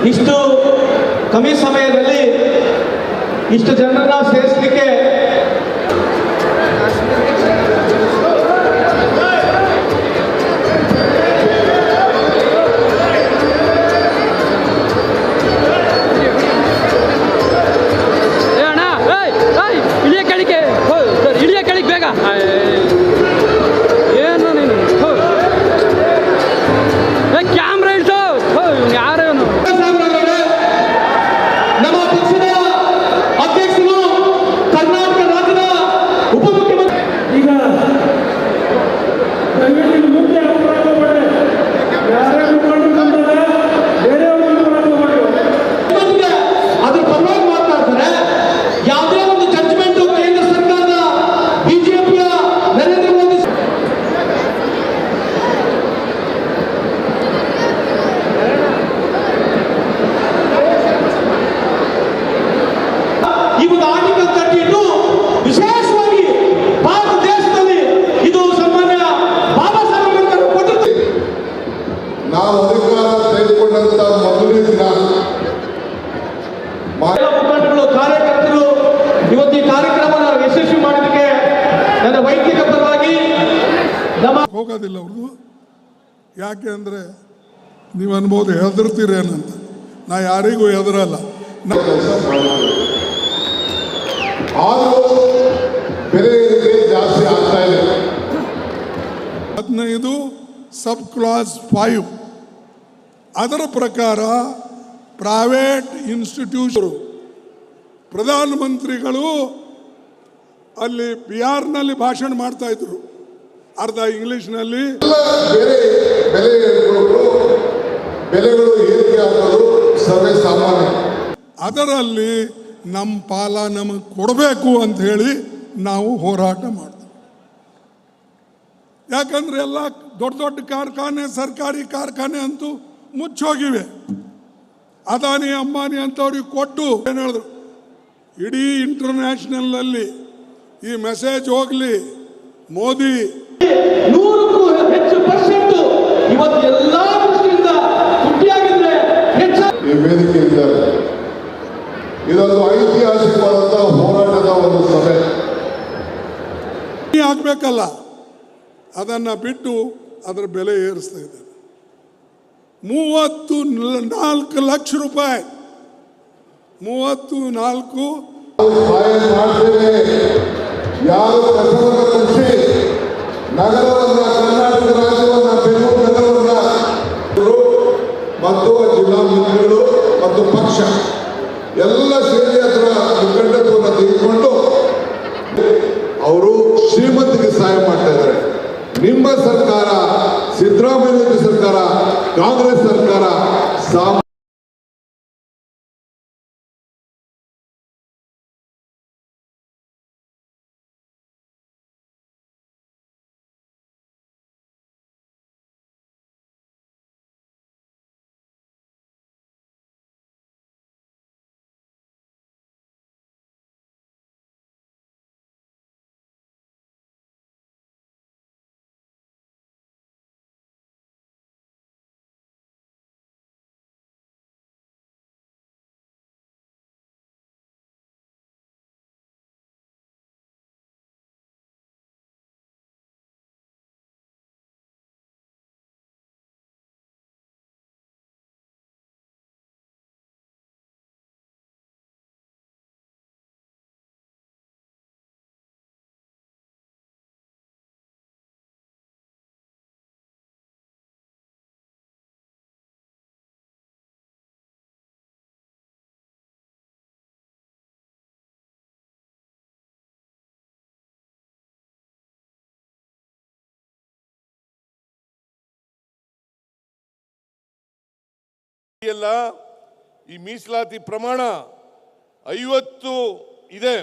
ಇಷ್ಟು ಕಮ್ಮಿ ಸಮಯದಲ್ಲಿ ಇಷ್ಟು ಜನರನ್ನ ಸೇರಿಸಲಿಕ್ಕೆ ಮುಖಂಡರು ಕಾರ್ಯಕರ್ತರು ಇವತ್ತು ಈ ಕಾರ್ಯಕ್ರಮವನ್ನು ಯಶಸ್ವಿ ಮಾಡೋದಕ್ಕೆ ನನ್ನ ವೈಯಕ್ತಿಕ ಪರವಾಗಿ ಹೋಗೋದಿಲ್ಲ ಅವ್ರದ್ದು. ಯಾಕೆ ಅಂದರೆ ನೀವು ಅನ್ಬೋದು ಹೆದರ್ತೀರೇನಂತ. ನಾ ಯಾರಿಗೂ ಹೆದರಲ್ಲ. ಬೆಲೆ ಜಾಸ್ತಿ ಆಗ್ತಾ ಇದೆ. 15 ಸಬ್ ಕ್ಲಾಸ್ 5 ಅದರ ಪ್ರಕಾರ ಪ್ರೈವೇಟ್ ಇನ್ಸ್ಟಿಟ್ಯೂಷನ್ ಪ್ರಧಾನಮಂತ್ರಿಗಳು ಅಲ್ಲಿ ಬಿಹಾರ್ನಲ್ಲಿ ಭಾಷಣ ಮಾಡ್ತಾ ಇದ್ರು, ಅರ್ಧ ಇಂಗ್ಲಿಷ್ನಲ್ಲಿ. ಬೆಲೆಗಳು ಏರಿಕೆ ಆಗೋದು ಸರ್ವೇ ಸಾಮಾನ್ಯ. ಅದರಲ್ಲಿ ನಮ್ಮ ಪಾಲ ನಮಗೆ ಕೊಡಬೇಕು ಅಂತ ಹೇಳಿ ನಾವು ಹೋರಾಟ ಮಾಡ್ತೀವಿ. ಯಾಕಂದ್ರೆ ಎಲ್ಲ ದೊಡ್ಡ ದೊಡ್ಡ ಕಾರ್ಖಾನೆ, ಸರ್ಕಾರಿ ಕಾರ್ಖಾನೆ ಅಂತೂ ಮುಚ್ಚೋಗಿವೆ. ಅದಾನಿ ಅಂಬಾನಿ ಅಂತವ್ರಿಗೆ ಕೊಟ್ಟು ಏನು ಹೇಳಿದ್ರು, ಇಡೀ ಇಂಟರ್ನ್ಯಾಷನಲ್ನಲ್ಲಿ ಈ ಮೆಸೇಜ್ ಹೋಗಲಿ, ಮೋದಿ 100ಕ್ಕೂ ಹೆಚ್ಚು % ಇವತ್ತು ಎಲ್ಲ ದೃಷ್ಟಿಯಿಂದ ತುಟ್ಟಿಯಾಗಿದ್ರೆ ಈ ವೇದಿಕೆಯಿಂದ ಇದೊಂದು ಐತಿಹಾಸಿಕವಾದಂತಹ ಹೋರಾಟದ ಒಂದು ಸಭೆ ಆಗ್ಬೇಕಲ್ಲ, ಅದನ್ನು ಬಿಟ್ಟು ಅದರ ಬೆಲೆ ಏರಿಸ್ತಾ ಇದ್ದಾರೆ. 34 ಲಕ್ಷ ರೂಪಾಯಿ. 34 ಯಾರು ಕಸವನ್ನು ಕೃಷಿ ನಗರವನ್ನ, ಕರ್ನಾಟಕ ರಾಜ್ಯವನ್ನ, ಬೆಂಗಳೂರು ನಗರವನ್ನ ಮತ್ತು ಜಿಲ್ಲಾ ಮಂತ್ರಿಗಳು ಮತ್ತು ಪಕ್ಷ ಎಲ್ಲ ಸೇರಿ ಅದರ ಮುಖಂಡತ್ವವನ್ನು ತೆಗೆದುಕೊಂಡು ಅವರು ಶ್ರೀಮಂತಿಗೆ ಸಹಾಯ ಮಾಡ್ತಾ ಇದ್ದಾರೆ. ನಿಮ್ಮ ಸರ್ಕಾರ, ಸಿದ್ದರಾಮಯ್ಯ ಸರ್ಕಾರ, ಕಾಂಗ್ರೆಸ್ ಸರ್ಕಾರ ಎಲ್ಲ ಈ ಮೀಸಲಾತಿ ಪ್ರಮಾಣ 50 ಇದೆ.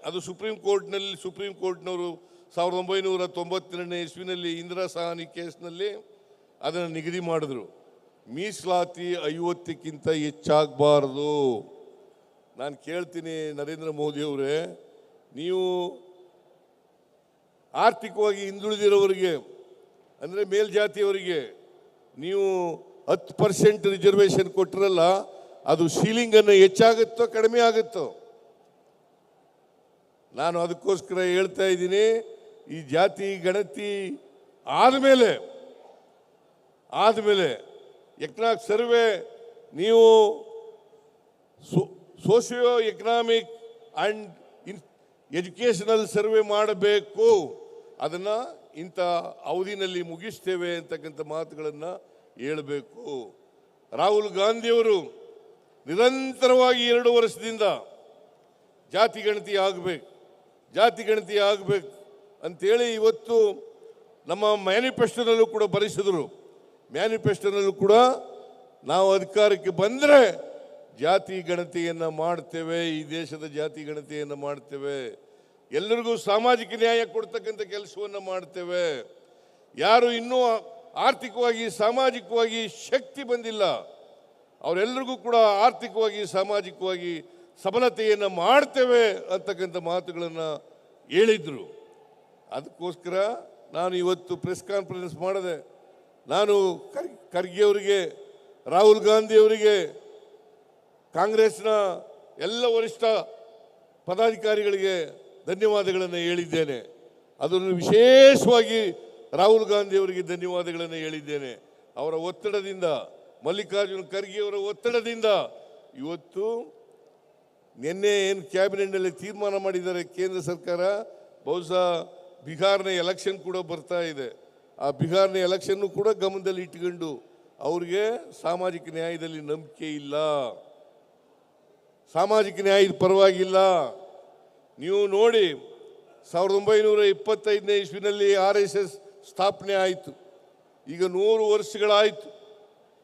ಅದು ಸುಪ್ರೀಂ ಕೋರ್ಟ್ನವರು 1992ನೇ ಇಸ್ವಿನಲ್ಲಿ ಇಂದಿರಾ ಸಹಾನಿ ಕೇಸ್ನಲ್ಲಿ ಅದನ್ನು ನಿಗದಿ ಮಾಡಿದ್ರು. ಮೀಸಲಾತಿ 50ಕ್ಕಿಂತ ಹೆಚ್ಚಾಗಬಾರ್ದು. ನಾನು ಕೇಳ್ತೀನಿ ನರೇಂದ್ರ ಮೋದಿ ಅವರೇ, ನೀವು ಆರ್ಥಿಕವಾಗಿ ಹಿಂದುಳಿದಿರೋರಿಗೆ ಅಂದರೆ ಮೇಲ್ಜಾತಿಯವರಿಗೆ ನೀವು 10% ರಿಸರ್ವೇಷನ್ ಕೊಟ್ಟಿರಲ್ಲ, ಅದು ಸೀಲಿಂಗ್ ಅನ್ನು ಹೆಚ್ಚಾಗುತ್ತೋ ಕಡಿಮೆ ಆಗುತ್ತೋ? ನಾನು ಅದಕ್ಕೋಸ್ಕರ ಹೇಳ್ತಾ ಇದ್ದೀನಿ, ಈ ಜಾತಿ ಗಣತಿ ಆದಮೇಲೆ ಎಕನಾಮಿಕ್ ಸರ್ವೆ ನೀವು socio economic and educational survey ಮಾಡಬೇಕು. ಅದನ್ನು ಇಂಥ ಅವಧಿನಲ್ಲಿ ಮುಗಿಸ್ತೇವೆ ಅಂತಕ್ಕಂಥ ಮಾತುಗಳನ್ನು ಹೇಳಬೇಕು. ರಾಹುಲ್ ಗಾಂಧಿಯವರು ನಿರಂತರವಾಗಿ 2 ವರ್ಷದಿಂದ ಜಾತಿ ಗಣತಿ ಆಗಬೇಕು ಅಂತೇಳಿ ಇವತ್ತು ನಮ್ಮ ಮ್ಯಾನಿಫೆಸ್ಟೋನಲ್ಲೂ ಕೂಡ ಬರೆಸಿದರು. ಮ್ಯಾನಿಫೆಸ್ಟೋನಲ್ಲೂ ಕೂಡ ನಾವು ಅಧಿಕಾರಕ್ಕೆ ಬಂದರೆ ಜಾತಿ ಗಣತಿಯನ್ನು ಮಾಡ್ತೇವೆ, ಈ ದೇಶದ ಜಾತಿ ಗಣತಿಯನ್ನು ಮಾಡ್ತೇವೆ, ಎಲ್ಲರಿಗೂ ಸಾಮಾಜಿಕ ನ್ಯಾಯ ಕೊಡ್ತಕ್ಕಂಥ ಕೆಲಸವನ್ನು ಮಾಡ್ತೇವೆ. ಯಾರು ಇನ್ನೂ ಆರ್ಥಿಕವಾಗಿ ಸಾಮಾಜಿಕವಾಗಿ ಶಕ್ತಿ ಬಂದಿಲ್ಲ ಅವರೆಲ್ಲರಿಗೂ ಕೂಡ ಆರ್ಥಿಕವಾಗಿ ಸಾಮಾಜಿಕವಾಗಿ ಸಬಲತೆಯನ್ನು ಮಾಡ್ತೇವೆ ಅಂತಕ್ಕಂಥ ಮಾತುಗಳನ್ನು ಹೇಳಿದರು. ಅದಕ್ಕೋಸ್ಕರ ನಾನು ಇವತ್ತು ಪ್ರೆಸ್ ಕಾನ್ಫರೆನ್ಸ್ ಮಾಡಿದೆ. ನಾನು ಖರ್ಗೆ ಅವರಿಗೆ, ರಾಹುಲ್ ಗಾಂಧಿ ಅವರಿಗೆ, ಕಾಂಗ್ರೆಸ್ನ ಎಲ್ಲ ವರಿಷ್ಠ ಪದಾಧಿಕಾರಿಗಳಿಗೆ ಧನ್ಯವಾದಗಳನ್ನು ಹೇಳಿದ್ದೇನೆ. ಅದನ್ನು ವಿಶೇಷವಾಗಿ ರಾಹುಲ್ ಗಾಂಧಿ ಅವರಿಗೆ ಧನ್ಯವಾದಗಳನ್ನು ಹೇಳಿದ್ದೇನೆ. ಅವರ ಒತ್ತಡದಿಂದ, ಮಲ್ಲಿಕಾರ್ಜುನ ಖರ್ಗೆ ಅವರ ಒತ್ತಡದಿಂದ ಇವತ್ತು ನಿನ್ನೆ ಏನು ಕ್ಯಾಬಿನೆಟ್ನಲ್ಲಿ ತೀರ್ಮಾನ ಮಾಡಿದ್ದಾರೆ ಕೇಂದ್ರ ಸರ್ಕಾರ, ಬಹುಶಃ ಬಿಹಾರ್ನ ಎಲೆಕ್ಷನ್ ಕೂಡ ಬರ್ತಾ ಇದೆ. ಆ ಬಿಹಾರ್ನ ಎಲೆಕ್ಷನ್ನು ಕೂಡ ಗಮನದಲ್ಲಿ ಇಟ್ಕೊಂಡು ಅವ್ರಿಗೆ ಸಾಮಾಜಿಕ ನ್ಯಾಯದಲ್ಲಿ ನಂಬಿಕೆ ಇಲ್ಲ, ಸಾಮಾಜಿಕ ನ್ಯಾಯದ ಪರವಾಗಿಲ್ಲ. ನೀವು ನೋಡಿ 1925ನೇ ಇಸ್ವಿನಲ್ಲಿ RSS ಸ್ಥಾಪನೆ ಆಯಿತು. ಈಗ 100 ವರ್ಷಗಳಾಯಿತು.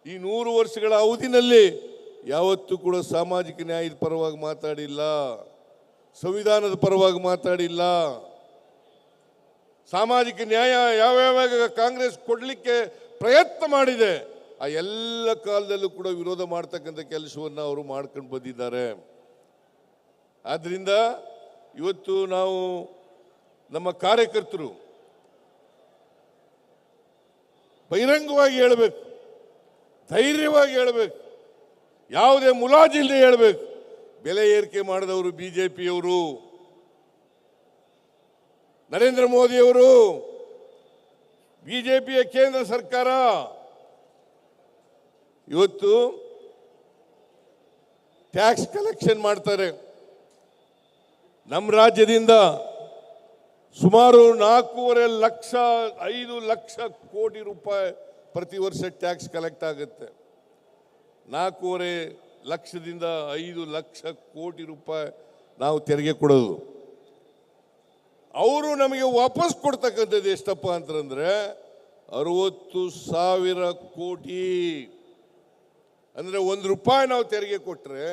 ಈ 100 ವರ್ಷಗಳ ಅವಧಿನಲ್ಲಿ ಯಾವತ್ತೂ ಕೂಡ ಸಾಮಾಜಿಕ ನ್ಯಾಯದ ಪರವಾಗಿ ಮಾತಾಡಿಲ್ಲ, ಸಂವಿಧಾನದ ಪರವಾಗಿ ಮಾತಾಡಿಲ್ಲ. ಸಾಮಾಜಿಕ ನ್ಯಾಯ ಯಾವ್ಯಾವಾಗ ಕಾಂಗ್ರೆಸ್ ಕೊಡಲಿಕ್ಕೆ ಪ್ರಯತ್ನ ಮಾಡಿದೆ ಆ ಎಲ್ಲ ಕಾಲದಲ್ಲೂ ಕೂಡ ವಿರೋಧ ಮಾಡ್ತಕ್ಕಂಥ ಕೆಲಸವನ್ನು ಅವರು ಮಾಡ್ಕೊಂಡು ಬಂದಿದ್ದಾರೆ. ಆದ್ದರಿಂದ ಇವತ್ತು ನಾವು ನಮ್ಮ ಕಾರ್ಯಕರ್ತರು ಬಹಿರಂಗವಾಗಿ ಹೇಳಬೇಕು, ಧೈರ್ಯವಾಗಿ ಹೇಳಬೇಕು, ಯಾವುದೇ ಮುಲಾಜಿಲ್ಲದೆ ಹೇಳಬೇಕು. ಬೆಲೆ ಏರಿಕೆ ಮಾಡಿದವರು ಬಿಜೆಪಿಯವರು, ನರೇಂದ್ರ ಮೋದಿಯವರು, ಬಿಜೆಪಿಯ ಕೇಂದ್ರ ಸರ್ಕಾರ ಇವತ್ತು ಟ್ಯಾಕ್ಸ್ ಕಲೆಕ್ಷನ್ ಮಾಡ್ತಾರೆ. ನಮ್ಮ ರಾಜ್ಯದಿಂದ ಸುಮಾರು 4.5 ಲಕ್ಷ ಕೋಟಿ ರೂಪಾಯಿ ಪ್ರತಿ ವರ್ಷ ಟ್ಯಾಕ್ಸ್ ಕಲೆಕ್ಟ್ ಆಗುತ್ತೆ. 4.5 ಲಕ್ಷದಿಂದ 5 ಲಕ್ಷ ಕೋಟಿ ರೂಪಾಯಿ ನಾವು ತೆರಿಗೆ ಕೊಡೋದು. ಅವರು ನಮಗೆ ವಾಪಸ್ ಕೊಡ್ತಕ್ಕಂಥದ್ದು ಎಷ್ಟಪ್ಪ ಅಂತಂದ್ರೆ 60,000 ಕೋಟಿ. ಅಂದರೆ 1 ರೂಪಾಯಿ ನಾವು ತೆರಿಗೆ ಕೊಟ್ಟರೆ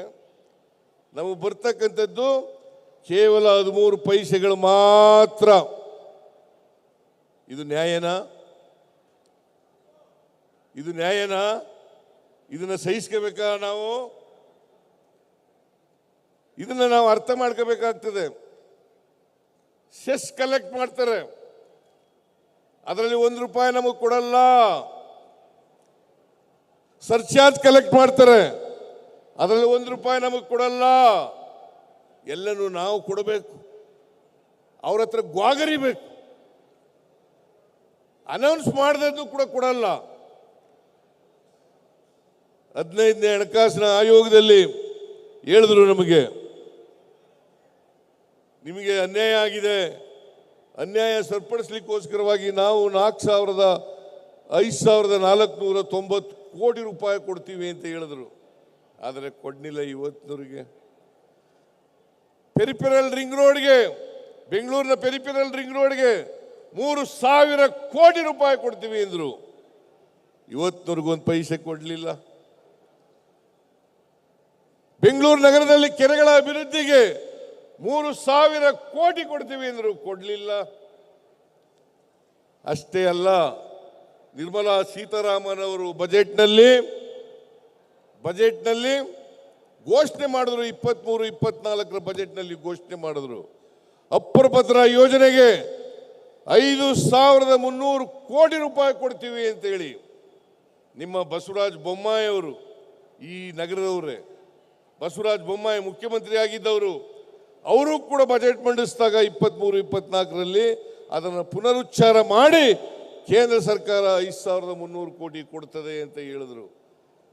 ನಮಗೆ ಬರ್ತಕ್ಕಂಥದ್ದು ಕೇವಲ 13 ಪೈಸೆಗಳು ಮಾತ್ರ. ಇದು ನ್ಯಾಯನಾ? ಇದು ನ್ಯಾಯನಾ? ಇದನ್ನ ಸಹಿಸ್ಕೋಬೇಕಾ? ಇದನ್ನ ನಾವು ಅರ್ಥ ಮಾಡ್ಕೋಬೇಕಾಗ್ತದೆ. ಸೆಸ್ ಕಲೆಕ್ಟ್ ಮಾಡ್ತಾರೆ, ಅದರಲ್ಲಿ 1 ರೂಪಾಯಿ ನಮಗೆ ಕೊಡಲ್ಲ. ಸರ್ಚಾರ್ಜ್ ಕಲೆಕ್ಟ್ ಮಾಡ್ತಾರೆ, ಅದರಲ್ಲಿ 1 ರೂಪಾಯಿ ನಮಗೆ ಕೊಡಲ್ಲ. ಎಲ್ಲನೂ ನಾವು ಕೊಡಬೇಕು, ಅವ್ರ ಹತ್ರ ಗ್ವಾಗರಿಬೇಕು. ಅನೌನ್ಸ್ ಮಾಡಿದ್ದು ಕೂಡ ಕೊಡಲ್ಲ. 15ನೇ ಹಣಕಾಸಿನ ಆಯೋಗದಲ್ಲಿ ಹೇಳಿದ್ರು, ನಿಮಗೆ ಅನ್ಯಾಯ ಆಗಿದೆ, ಅನ್ಯಾಯ ಸರಿಪಡಿಸ್ಲಿಕ್ಕೋಸ್ಕರವಾಗಿ ನಾವು 5,490 ಕೋಟಿ ರೂಪಾಯಿ ಕೊಡ್ತೀವಿ ಅಂತ ಹೇಳಿದ್ರು. ಆದರೆ ಕೊಡ್ಲಿಲ್ಲ ಇವತ್ತಿನವರಿಗೆ. ಪೆರಿಫೆರಲ್ ರಿಂಗ್ ರೋಡ್ಗೆ, ಬೆಂಗಳೂರಿನ ಪೆರಿಫೆರಲ್ ರಿಂಗ್ ರೋಡ್ಗೆ 3,000 ಕೋಟಿ ರೂಪಾಯಿ ಕೊಡ್ತೀವಿ ಅಂದ್ರು. ಇವತ್ತಿನವರೆಗೂ 1 ಪೈಸೆ ಕೊಡಲಿಲ್ಲ. ಬೆಂಗಳೂರು ನಗರದಲ್ಲಿ ಕೆರೆಗಳ ಅಭಿವೃದ್ಧಿಗೆ 3,000 ಕೋಟಿ ಕೊಡ್ತೀವಿ ಅಂದ್ರು, ಕೊಡಲಿಲ್ಲ. ಅಷ್ಟೇ ಅಲ್ಲ, ನಿರ್ಮಲಾ ಸೀತಾರಾಮನ್ ಅವರು ಬಜೆಟ್ನಲ್ಲಿ ಘೋಷಣೆ ಮಾಡಿದ್ರು. 23-24 ಬಜೆಟ್ನಲ್ಲಿ ಘೋಷಣೆ ಮಾಡಿದ್ರು. ಅಪ್ಪರ ಪತ್ರ ಯೋಜನೆಗೆ 5,300 ಕೋಟಿ ರೂಪಾಯಿ ಕೊಡ್ತೀವಿ ಅಂತೇಳಿ. ನಿಮ್ಮ ಬಸವರಾಜ ಬೊಮ್ಮಾಯಿ ಅವರು ಈ ನಗರದವರೇ, ಬಸವರಾಜ ಬೊಮ್ಮಾಯಿ ಮುಖ್ಯಮಂತ್ರಿ ಆಗಿದ್ದವರು, ಅವರು ಕೂಡ ಬಜೆಟ್ ಮಂಡಿಸಿದಾಗ 23-24ರಲ್ಲಿ ಅದನ್ನು ಪುನರುಚ್ಚಾರ ಮಾಡಿ ಕೇಂದ್ರ ಸರ್ಕಾರ 5,300 ಕೋಟಿ ಕೊಡ್ತದೆ ಅಂತ ಹೇಳಿದ್ರು.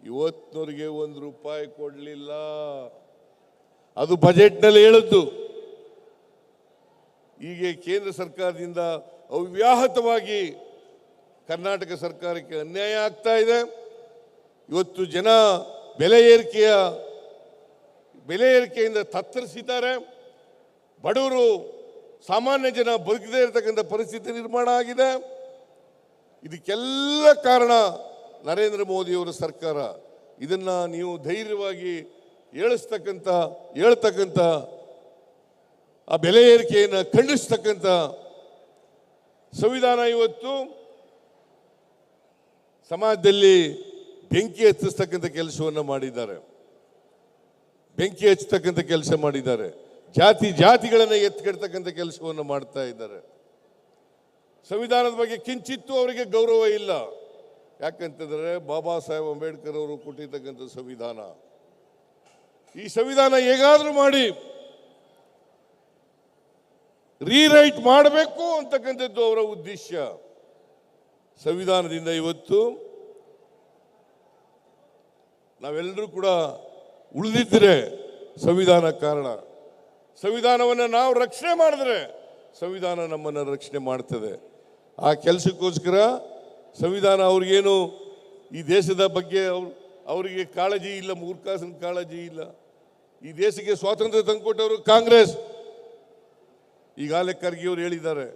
ಇವತ್ತಿನವರಿಗೆ ₹1 ಕೊಡಲಿಲ್ಲ. ಅದು ಬಜೆಟ್ನಲ್ಲಿ ಹೇಳಿದ್ದು. ಹೀಗೆ ಕೇಂದ್ರ ಸರ್ಕಾರದಿಂದ ಅವ್ಯಾಹತವಾಗಿ ಕರ್ನಾಟಕ ಸರ್ಕಾರಕ್ಕೆ ಅನ್ಯಾಯ ಆಗ್ತಾ ಇದೆ. ಇವತ್ತು ಜನ ಬೆಲೆ ಏರಿಕೆಯಿಂದ ತತ್ತರಿಸಿದ್ದಾರೆ. ಬಡವರು, ಸಾಮಾನ್ಯ ಜನ ಬದುಕದೇ ಇರತಕ್ಕಂಥ ಪರಿಸ್ಥಿತಿ ನಿರ್ಮಾಣ ಆಗಿದೆ. ಇದಕ್ಕೆಲ್ಲ ಕಾರಣ ನರೇಂದ್ರ ಮೋದಿಯವರ ಸರ್ಕಾರ. ಇದನ್ನ ನೀವು ಧೈರ್ಯವಾಗಿ ಹೇಳ್ತಕ್ಕಂಥ ಆ ಬೆಲೆ ಏರಿಕೆಯನ್ನು ಖಂಡಿಸ್ತಕ್ಕಂಥ ಸಂವಿಧಾನ ಇವತ್ತು ಸಮಾಜದಲ್ಲಿ ಬೆಂಕಿ ಹಚ್ಚಿಸ್ತಕ್ಕಂಥ ಕೆಲಸವನ್ನು ಮಾಡಿದ್ದಾರೆ. ಜಾತಿಗಳನ್ನು ಎತ್ತಿಡ್ತಕ್ಕಂಥ ಕೆಲಸವನ್ನು ಮಾಡ್ತಾ ಇದ್ದಾರೆ. ಸಂವಿಧಾನದ ಬಗ್ಗೆ ಕಿಂಚಿತ್ತೂ ಅವರಿಗೆ ಗೌರವ ಇಲ್ಲ. ಯಾಕಂತಂದ್ರೆ ಬಾಬಾ ಸಾಹೇಬ್ ಅಂಬೇಡ್ಕರ್ ಅವರು ಕೊಟ್ಟಿರ್ತಕ್ಕಂಥ ಸಂವಿಧಾನ. ಈ ಸಂವಿಧಾನ ಹೇಗಾದ್ರೂ ಮಾಡಿ ರೀರೈಟ್ ಮಾಡಬೇಕು ಅಂತಕ್ಕಂಥದ್ದು ಅವರ ಉದ್ದೇಶ. ಸಂವಿಧಾನದಿಂದ ಇವತ್ತು ನಾವೆಲ್ಲರೂ ಕೂಡ ಉಳಿದಿದ್ರೆ ಸಂವಿಧಾನ ಕಾರಣ. ಸಂವಿಧಾನವನ್ನು ನಾವು ರಕ್ಷಣೆ ಮಾಡಿದ್ರೆ ಸಂವಿಧಾನ ನಮ್ಮನ್ನು ರಕ್ಷಣೆ ಮಾಡ್ತದೆ. ಆ ಕೆಲಸಕ್ಕೋಸ್ಕರ ಸಂವಿಧಾನ ಅವ್ರಿಗೇನು ಈ ದೇಶದ ಬಗ್ಗೆ ಅವರಿಗೆ ಕಾಳಜಿ ಇಲ್ಲ, ಮೂರ್ಖಾಸನ ಕಾಳಜಿ ಇಲ್ಲ. ಈ ದೇಶಕ್ಕೆ ಸ್ವಾತಂತ್ರ್ಯ ತಂದುಕೊಟ್ಟವರು ಕಾಂಗ್ರೆಸ್. ಈಗಾಗಲೇ ಖರ್ಗೆ ಅವರು ಹೇಳಿದ್ದಾರೆ,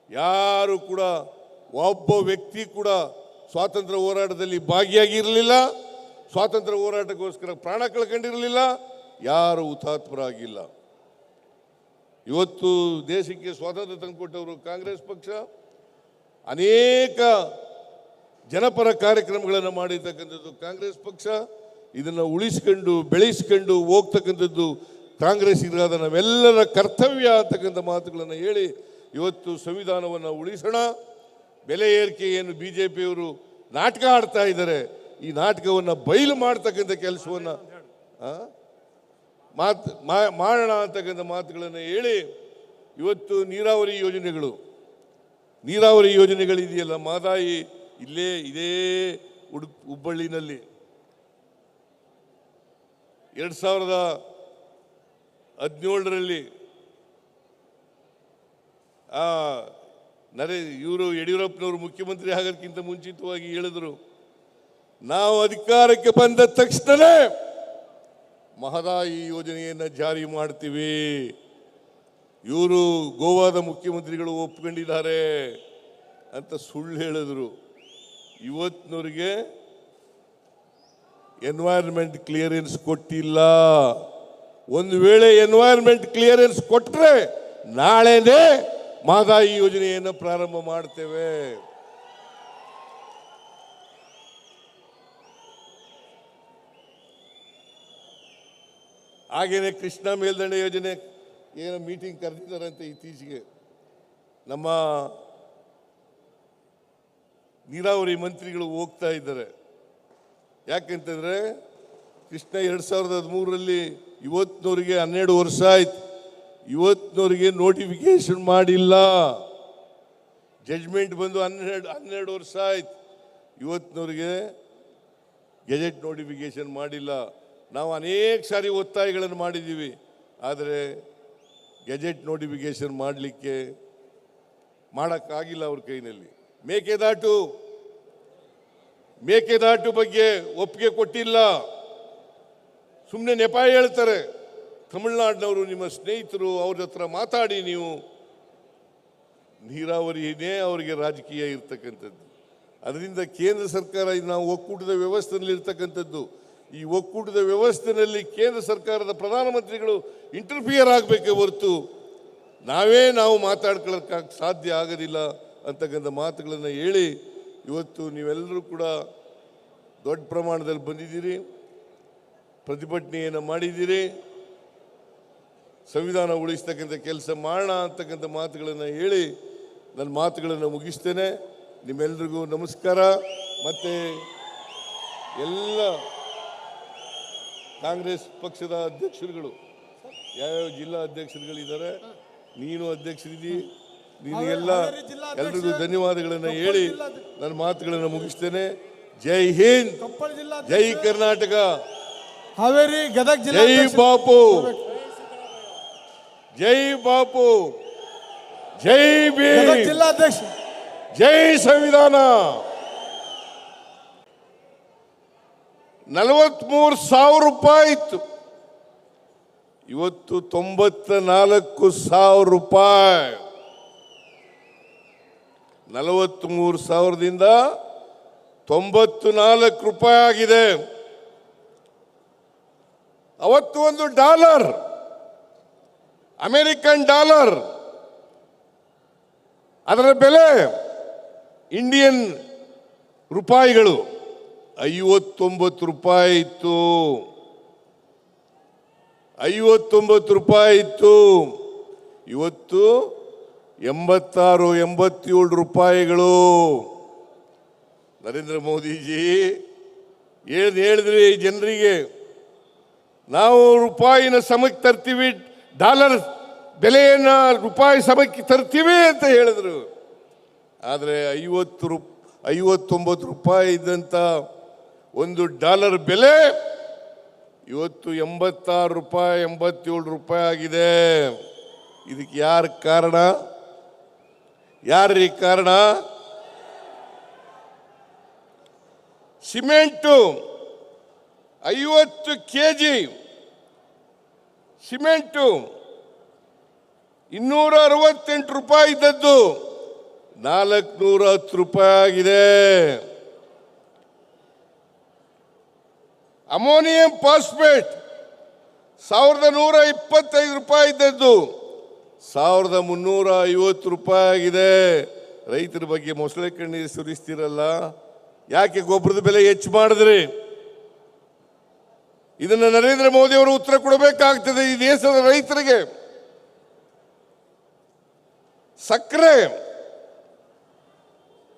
ಯಾರು ಕೂಡ ಒಬ್ಬ ವ್ಯಕ್ತಿ ಕೂಡ ಸ್ವಾತಂತ್ರ್ಯ ಹೋರಾಟದಲ್ಲಿ ಭಾಗಿಯಾಗಿರಲಿಲ್ಲ, ಸ್ವಾತಂತ್ರ್ಯ ಹೋರಾಟಕ್ಕೋಸ್ಕರ ಪ್ರಾಣ ಕಳ್ಕೊಂಡಿರಲಿಲ್ಲ, ಯಾರು ಹುತಾತ್ಮರಾಗಿಲ್ಲ. ಇವತ್ತು ದೇಶಕ್ಕೆ ಸ್ವಾತಂತ್ರ್ಯ ತಂದುಕೊಟ್ಟವರು ಕಾಂಗ್ರೆಸ್ ಪಕ್ಷ. ಅನೇಕ ಜನಪರ ಕಾರ್ಯಕ್ರಮಗಳನ್ನು ಮಾಡಿರ್ತಕ್ಕಂಥದ್ದು ಕಾಂಗ್ರೆಸ್ ಪಕ್ಷ. ಇದನ್ನು ಉಳಿಸ್ಕೊಂಡು ಬೆಳೆಸ್ಕೊಂಡು ಹೋಗ್ತಕ್ಕಂಥದ್ದು ಕಾಂಗ್ರೆಸ್ ಇರಾದ ನಾವೆಲ್ಲರ ಕರ್ತವ್ಯ ಅಂತಕ್ಕಂಥ ಮಾತುಗಳನ್ನು ಹೇಳಿ ಇವತ್ತು ಸಂವಿಧಾನವನ್ನು ಉಳಿಸೋಣ. ಬೆಲೆ ಏರಿಕೆ ಏನು ಬಿಜೆಪಿಯವರು ನಾಟಕ ಆಡ್ತಾ ಇದ್ದಾರೆ, ಈ ನಾಟಕವನ್ನು ಬಯಲು ಮಾಡ್ತಕ್ಕಂಥ ಕೆಲಸವನ್ನು ಮಾಡೋಣ ಅಂತಕ್ಕಂಥ ಮಾತುಗಳನ್ನು ಹೇಳಿ ಇವತ್ತು ನೀರಾವರಿ ಯೋಜನೆಗಳಿದೆಯಲ್ಲ, ಮಾದಾಯಿ ಇದೇ ಹುಬ್ಬಳ್ಳಿನಲ್ಲಿ 2017ರಲ್ಲಿ ಇವರು ಯಡಿಯೂರಪ್ಪನವರು ಮುಖ್ಯಮಂತ್ರಿ ಆಗೋದಕ್ಕಿಂತ ಮುಂಚಿತವಾಗಿ ಹೇಳಿದ್ರು, ನಾವು ಅಧಿಕಾರಕ್ಕೆ ಬಂದ ತಕ್ಷಣವೇ ಮಹದಾಯಿ ಯೋಜನೆಯನ್ನು ಜಾರಿ ಮಾಡ್ತೀವಿ. ಇವರು ಗೋವಾದ ಮುಖ್ಯಮಂತ್ರಿಗಳು ಒಪ್ಕೊಂಡಿದ್ದಾರೆ ಅಂತ ಸುಳ್ಳು ಹೇಳಿದ್ರು. ಇವತ್ತಿನವರಿಗೆ ಎನ್ವೈರನ್ಮೆಂಟ್ ಕ್ಲಿಯರೆನ್ಸ್ ಕೊಟ್ಟಿಲ್ಲ. ಒಂದು ವೇಳೆ ಎನ್ವೈರನ್ಮೆಂಟ್ ಕ್ಲಿಯರೆನ್ಸ್ ಕೊಟ್ಟರೆ ನಾಳೆನೇ ಮಹದಾಯಿ ಯೋಜನೆಯನ್ನು ಪ್ರಾರಂಭ ಮಾಡ್ತೇವೆ. ಹಾಗೇನೆ ಕೃಷ್ಣಾ ಮೇಲ್ದಂಡೆ ಯೋಜನೆ ಏನೋ ಮೀಟಿಂಗ್ ಕರೆದಿದ್ದಾರಂತೆ ಇತ್ತೀಚೆಗೆ. ನಮ್ಮ ನೀರಾವರಿ ಮಂತ್ರಿಗಳು ಹೋಗ್ತಾ ಇದ್ದಾರೆ. ಯಾಕೆಂತಂದ್ರೆ ಕೃಷ್ಣ 2013ರಲ್ಲಿ ಇವತ್ತಿನವರಿಗೆ 12 ವರ್ಷ ಆಯ್ತು. ಇವತ್ತಿನವರಿಗೆ ನೋಟಿಫಿಕೇಶನ್ ಮಾಡಿಲ್ಲ. ಜಡ್ಜ್ಮೆಂಟ್ ಬಂದು 12 ವರ್ಷ ಆಯ್ತು. ಇವತ್ತಿನವರಿಗೆ ಗೆಜೆಟ್ ನೋಟಿಫಿಕೇಶನ್ ಮಾಡಿಲ್ಲ. ನಾವು ಅನೇಕ ಸಾರಿ ಒತ್ತಾಯಗಳನ್ನು ಮಾಡಿದ್ದೀವಿ, ಆದರೆ ಗೆಜೆಟ್ ನೋಟಿಫಿಕೇಶನ್ ಮಾಡೋಕ್ಕಾಗಿಲ್ಲ ಅವ್ರ ಕೈನಲ್ಲಿ. ಮೇಕೆದಾಟು ಬಗ್ಗೆ ಒಪ್ಪಿಗೆ ಕೊಟ್ಟಿಲ್ಲ. ಸುಮ್ಮನೆ ನೆಪ ಹೇಳ್ತಾರೆ. ತಮಿಳುನಾಡಿನವರು ನಿಮ್ಮ ಸ್ನೇಹಿತರು, ಅವ್ರ ಹತ್ರ ಮಾತಾಡಿ ನೀವು. ನೀರಾವರಿನೇ ಅವರಿಗೆ ರಾಜಕೀಯ ಇರ್ತಕ್ಕಂಥದ್ದು. ಅದರಿಂದ ಕೇಂದ್ರ ಸರ್ಕಾರ ನಾವು ಒಕ್ಕೂಟದ ವ್ಯವಸ್ಥೆಯಲ್ಲಿ ಇರ್ತಕ್ಕಂಥದ್ದು. ಈ ಒಕ್ಕೂಟದ ವ್ಯವಸ್ಥೆಯಲ್ಲಿ ಕೇಂದ್ರ ಸರ್ಕಾರದ ಪ್ರಧಾನಮಂತ್ರಿಗಳು ಇಂಟರ್ಫಿಯರ್ ಆಗಬೇಕೇ ಹೊರತು ನಾವು ಮಾತಾಡ್ಕೊಳ್ಳೋಕ್ಕೆ ಸಾಧ್ಯ ಆಗೋದಿಲ್ಲ ಅಂತಕ್ಕಂಥ ಮಾತುಗಳನ್ನು ಹೇಳಿ ಇವತ್ತು ನೀವೆಲ್ಲರೂ ಕೂಡ ದೊಡ್ಡ ಪ್ರಮಾಣದಲ್ಲಿ ಬಂದಿದ್ದೀರಿ, ಪ್ರತಿಭಟನೆಯನ್ನು ಮಾಡಿದ್ದೀರಿ. ಸಂವಿಧಾನ ಉಳಿಸ್ತಕ್ಕಂಥ ಕೆಲಸ ಮಾಡೋಣ ಅಂತಕ್ಕಂಥ ಮಾತುಗಳನ್ನು ಹೇಳಿ ನನ್ನ ಮಾತುಗಳನ್ನು ಮುಗಿಸ್ತೇನೆ. ನಿಮ್ಮೆಲ್ಲರಿಗೂ ನಮಸ್ಕಾರ. ಮತ್ತು ಎಲ್ಲ ಕಾಂಗ್ರೆಸ್ ಪಕ್ಷದ ಅಧ್ಯಕ್ಷರುಗಳು ಯಾವ್ಯಾವ ಜಿಲ್ಲಾ ಅಧ್ಯಕ್ಷರುಗಳಿದ್ದಾರೆ, ನೀನು ಅಧ್ಯಕ್ಷರಿದ್ದೀ, ನಿನಗೆಲ್ಲ ಎಲ್ರಿಗೂ ಧನ್ಯವಾದಗಳನ್ನು ಹೇಳಿ ನನ್ನ ಮಾತುಗಳನ್ನು ಮುಗಿಸ್ತೇನೆ. ಜೈ ಹಿಂದ್, ಜೈ ಕರ್ನಾಟಕ, ಹಾವೇರಿ ಗದಗ ಜಿಲ್ಲಾ ಜೈ ಬಾಪು, ಜೈ ಬಾಪು, ಜೈ ಭೀಮ್, ಜಿಲ್ಲಾಧ್ಯಕ್ಷ, ಜೈ ಸಂವಿಧಾನ. 43,000 ರೂಪಾಯಿ ಇತ್ತು, ಇವತ್ತು 94,000 ರೂಪಾಯಿ. 43,000ದಿಂದ 94 ರೂಪಾಯಿ ಆಗಿದೆ. ಅವತ್ತು ಒಂದು ಡಾಲರ್, ಅಮೆರಿಕನ್ ಡಾಲರ್, ಅದರ ಬೆಲೆ ಇಂಡಿಯನ್ ರೂಪಾಯಿಗಳು 59 ರೂಪಾಯಿ ಇತ್ತು. 59 ರೂಪಾಯಿ ಇತ್ತು. ಇವತ್ತು 86, 87 ರೂಪಾಯಿಗಳು. ನರೇಂದ್ರ ಮೋದಿಜಿ ಹೇಳಿದ್ರಿ ಜನರಿಗೆ, ನಾವು ರೂಪಾಯಿನ ಸಮಕ್ಕೆ ತರ್ತೀವಿ, ಡಾಲರ್ ಬೆಲೆಯನ್ನ ರೂಪಾಯಿ ಸಮಕ್ಕೆ ತರ್ತೀವಿ ಅಂತ ಹೇಳಿದ್ರು. ಆದರೆ 59 ರೂಪಾಯಿ ಇದ್ದಂಥ ಒಂದು ಡಾಲರ್ ಬೆಲೆ ಇವತ್ತು 86 ರೂಪಾಯಿ, 87 ರೂಪಾಯಿ ಆಗಿದೆ. ಇದಕ್ಕೆ ಯಾರ ಕಾರಣ? ಯಾರ್ರೀ ಕಾರಣ? ಸಿಮೆಂಟು 50 kg ಸಿಮೆಂಟು 268 ರೂಪಾಯಿ ಇದ್ದದ್ದು 410 ರೂಪಾಯಿ ಆಗಿದೆ. ಅಮೋನಿಯಂ ಫಾಸ್ಫೇಟ್ 1125 ರೂಪಾಯಿ ಇದ್ದದ್ದು 1350 ರೂಪಾಯಿ ಆಗಿದೆ. ರೈತರ ಬಗ್ಗೆ ಮೊಸಳೆ ಕಣ್ಣೀರು ಸುರಿಸ್ತಿರಲ್ಲ, ಯಾಕೆ ಗೊಬ್ಬರದ ಬೆಲೆ ಹೆಚ್ಚು ಮಾಡಿದ್ರಿ? ಇದನ್ನು ನರೇಂದ್ರ ಮೋದಿ ಅವರು ಉತ್ತರ ಕೊಡಬೇಕಾಗ್ತದೆ ಈ ದೇಶದ ರೈತರಿಗೆ. ಸಕ್ಕರೆ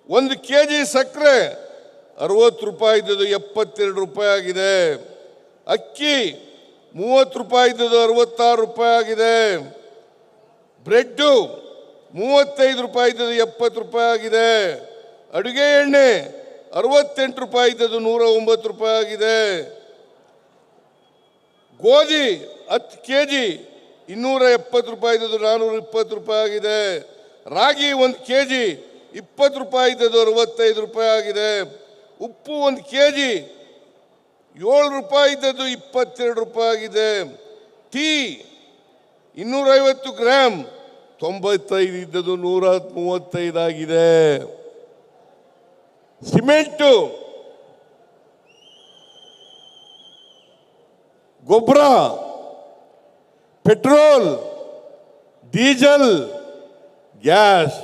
1 kg ಸಕ್ಕರೆ 60 ರೂಪಾಯಿ ಇದ್ದದ್ದು 72 ರೂಪಾಯಿ ಆಗಿದೆ. ಅಕ್ಕಿ 30 ರೂಪಾಯಿ ಇದ್ದದ್ದು 66 ರೂಪಾಯಿ ಆಗಿದೆ. ಬ್ರೆಡ್ಡು 35 ರೂಪಾಯಿ ಇದ್ದದ್ದು 70 ರೂಪಾಯಿ ಆಗಿದೆ. ಅಡುಗೆ ಎಣ್ಣೆ 68 ರೂಪಾಯಿ ಇದ್ದದ್ದು 109 ರೂಪಾಯಿ ಆಗಿದೆ. ಗೋಧಿ 10 kg 270 ರೂಪಾಯಿ ಇದ್ದದ್ದು 420 ರೂಪಾಯಿ ಆಗಿದೆ. ರಾಗಿ 1 kg 20 ರೂಪಾಯಿ ಇದ್ದದ್ದು 65 ರೂಪಾಯಿ ಆಗಿದೆ. ಉಪ್ಪು 1 kg 7 ರೂಪಾಯಿ ಇದ್ದದ್ದು 22 ರೂಪಾಯಿ ಆಗಿದೆ. ಟೀ 250 ಗ್ರಾಮ್ 95 ಇದ್ದದ್ದು 135 ಆಗಿದೆ. ಸಿಮೆಂಟು, ಗೊಬ್ಬರ, ಪೆಟ್ರೋಲ್, ಡೀಸೆಲ್, ಗ್ಯಾಸ್.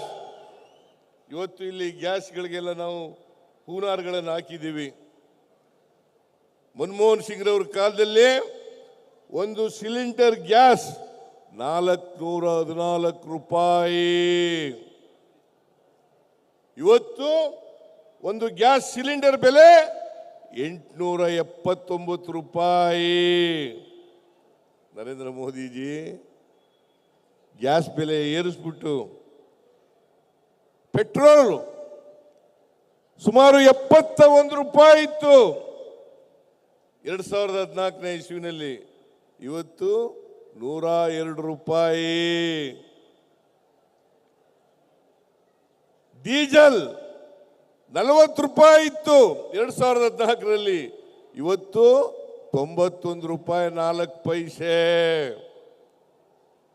ಇವತ್ತು ಇಲ್ಲಿ ಗ್ಯಾಸ್ಗಳಿಗೆಲ್ಲ ನಾವು ಹೂನಾರ್ಗಳನ್ನು ಹಾಕಿದ್ದೀವಿ. ಮನಮೋಹನ್ ಸಿಂಗ್ರವ್ರ ಕಾಲದಲ್ಲಿ ಒಂದು ಸಿಲಿಂಡರ್ ಗ್ಯಾಸ್ 414 ರೂಪಾಯಿ. ಇವತ್ತು ಒಂದು ಗ್ಯಾಸ್ ಸಿಲಿಂಡರ್ ಬೆಲೆ 879 ರೂಪಾಯಿ. ನರೇಂದ್ರ ಮೋದಿಜಿ ಗ್ಯಾಸ್ ಬೆಲೆ ಏರಿಸ್ಬಿಟ್ಟು ಪೆಟ್ರೋಲ್ ಸುಮಾರು 71 ರೂಪಾಯಿ ಇತ್ತು 2014ನೇ ಇಸ್ವಿನಲ್ಲಿ. ಇವತ್ತು 102 ರೂಪಾಯಿ. ಡೀಸೆಲ್ 40 ರೂಪಾಯಿ ಇತ್ತು 2014ರಲ್ಲಿ. ಇವತ್ತು 91 ರೂಪಾಯಿ 4 ಪೈಸೆ.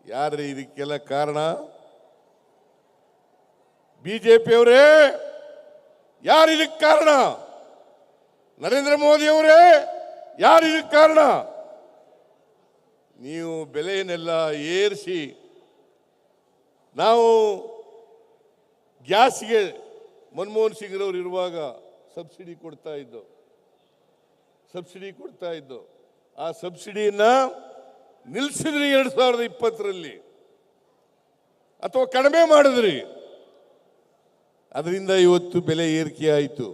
ಯಾರ್ರೀ ಇದಕ್ಕೆಲ್ಲ ಕಾರಣ? ಬಿಜೆಪಿಯವರೇ, ಯಾರು ಇದಕ್ಕೆ ಕಾರಣ? ನರೇಂದ್ರ ಮೋದಿ ಅವರೇ, ಯಾರು ಇದಕ್ಕೆ ಕಾರಣ? ನೀವು ಬೆಲೆಯನ್ನೆಲ್ಲ ಏರಿಸಿ, ನಾವು ಗ್ಯಾಸ್ಗೆ ಮನಮೋಹನ್ ಸಿಂಗ್ರವ್ರು ಇರುವಾಗ ಸಬ್ಸಿಡಿ ಕೊಡ್ತಾ ಇದ್ದು ಆ ಸಬ್ಸಿಡಿಯನ್ನ ನಿಲ್ಲಿಸಿದ್ರಿ 2020ರಲ್ಲಿ, ಅಥವಾ ಕಡಿಮೆ ಮಾಡಿದ್ರಿ. ಅದರಿಂದ ಇವತ್ತು ಬೆಲೆ ಏರಿಕೆ ಆಯಿತು,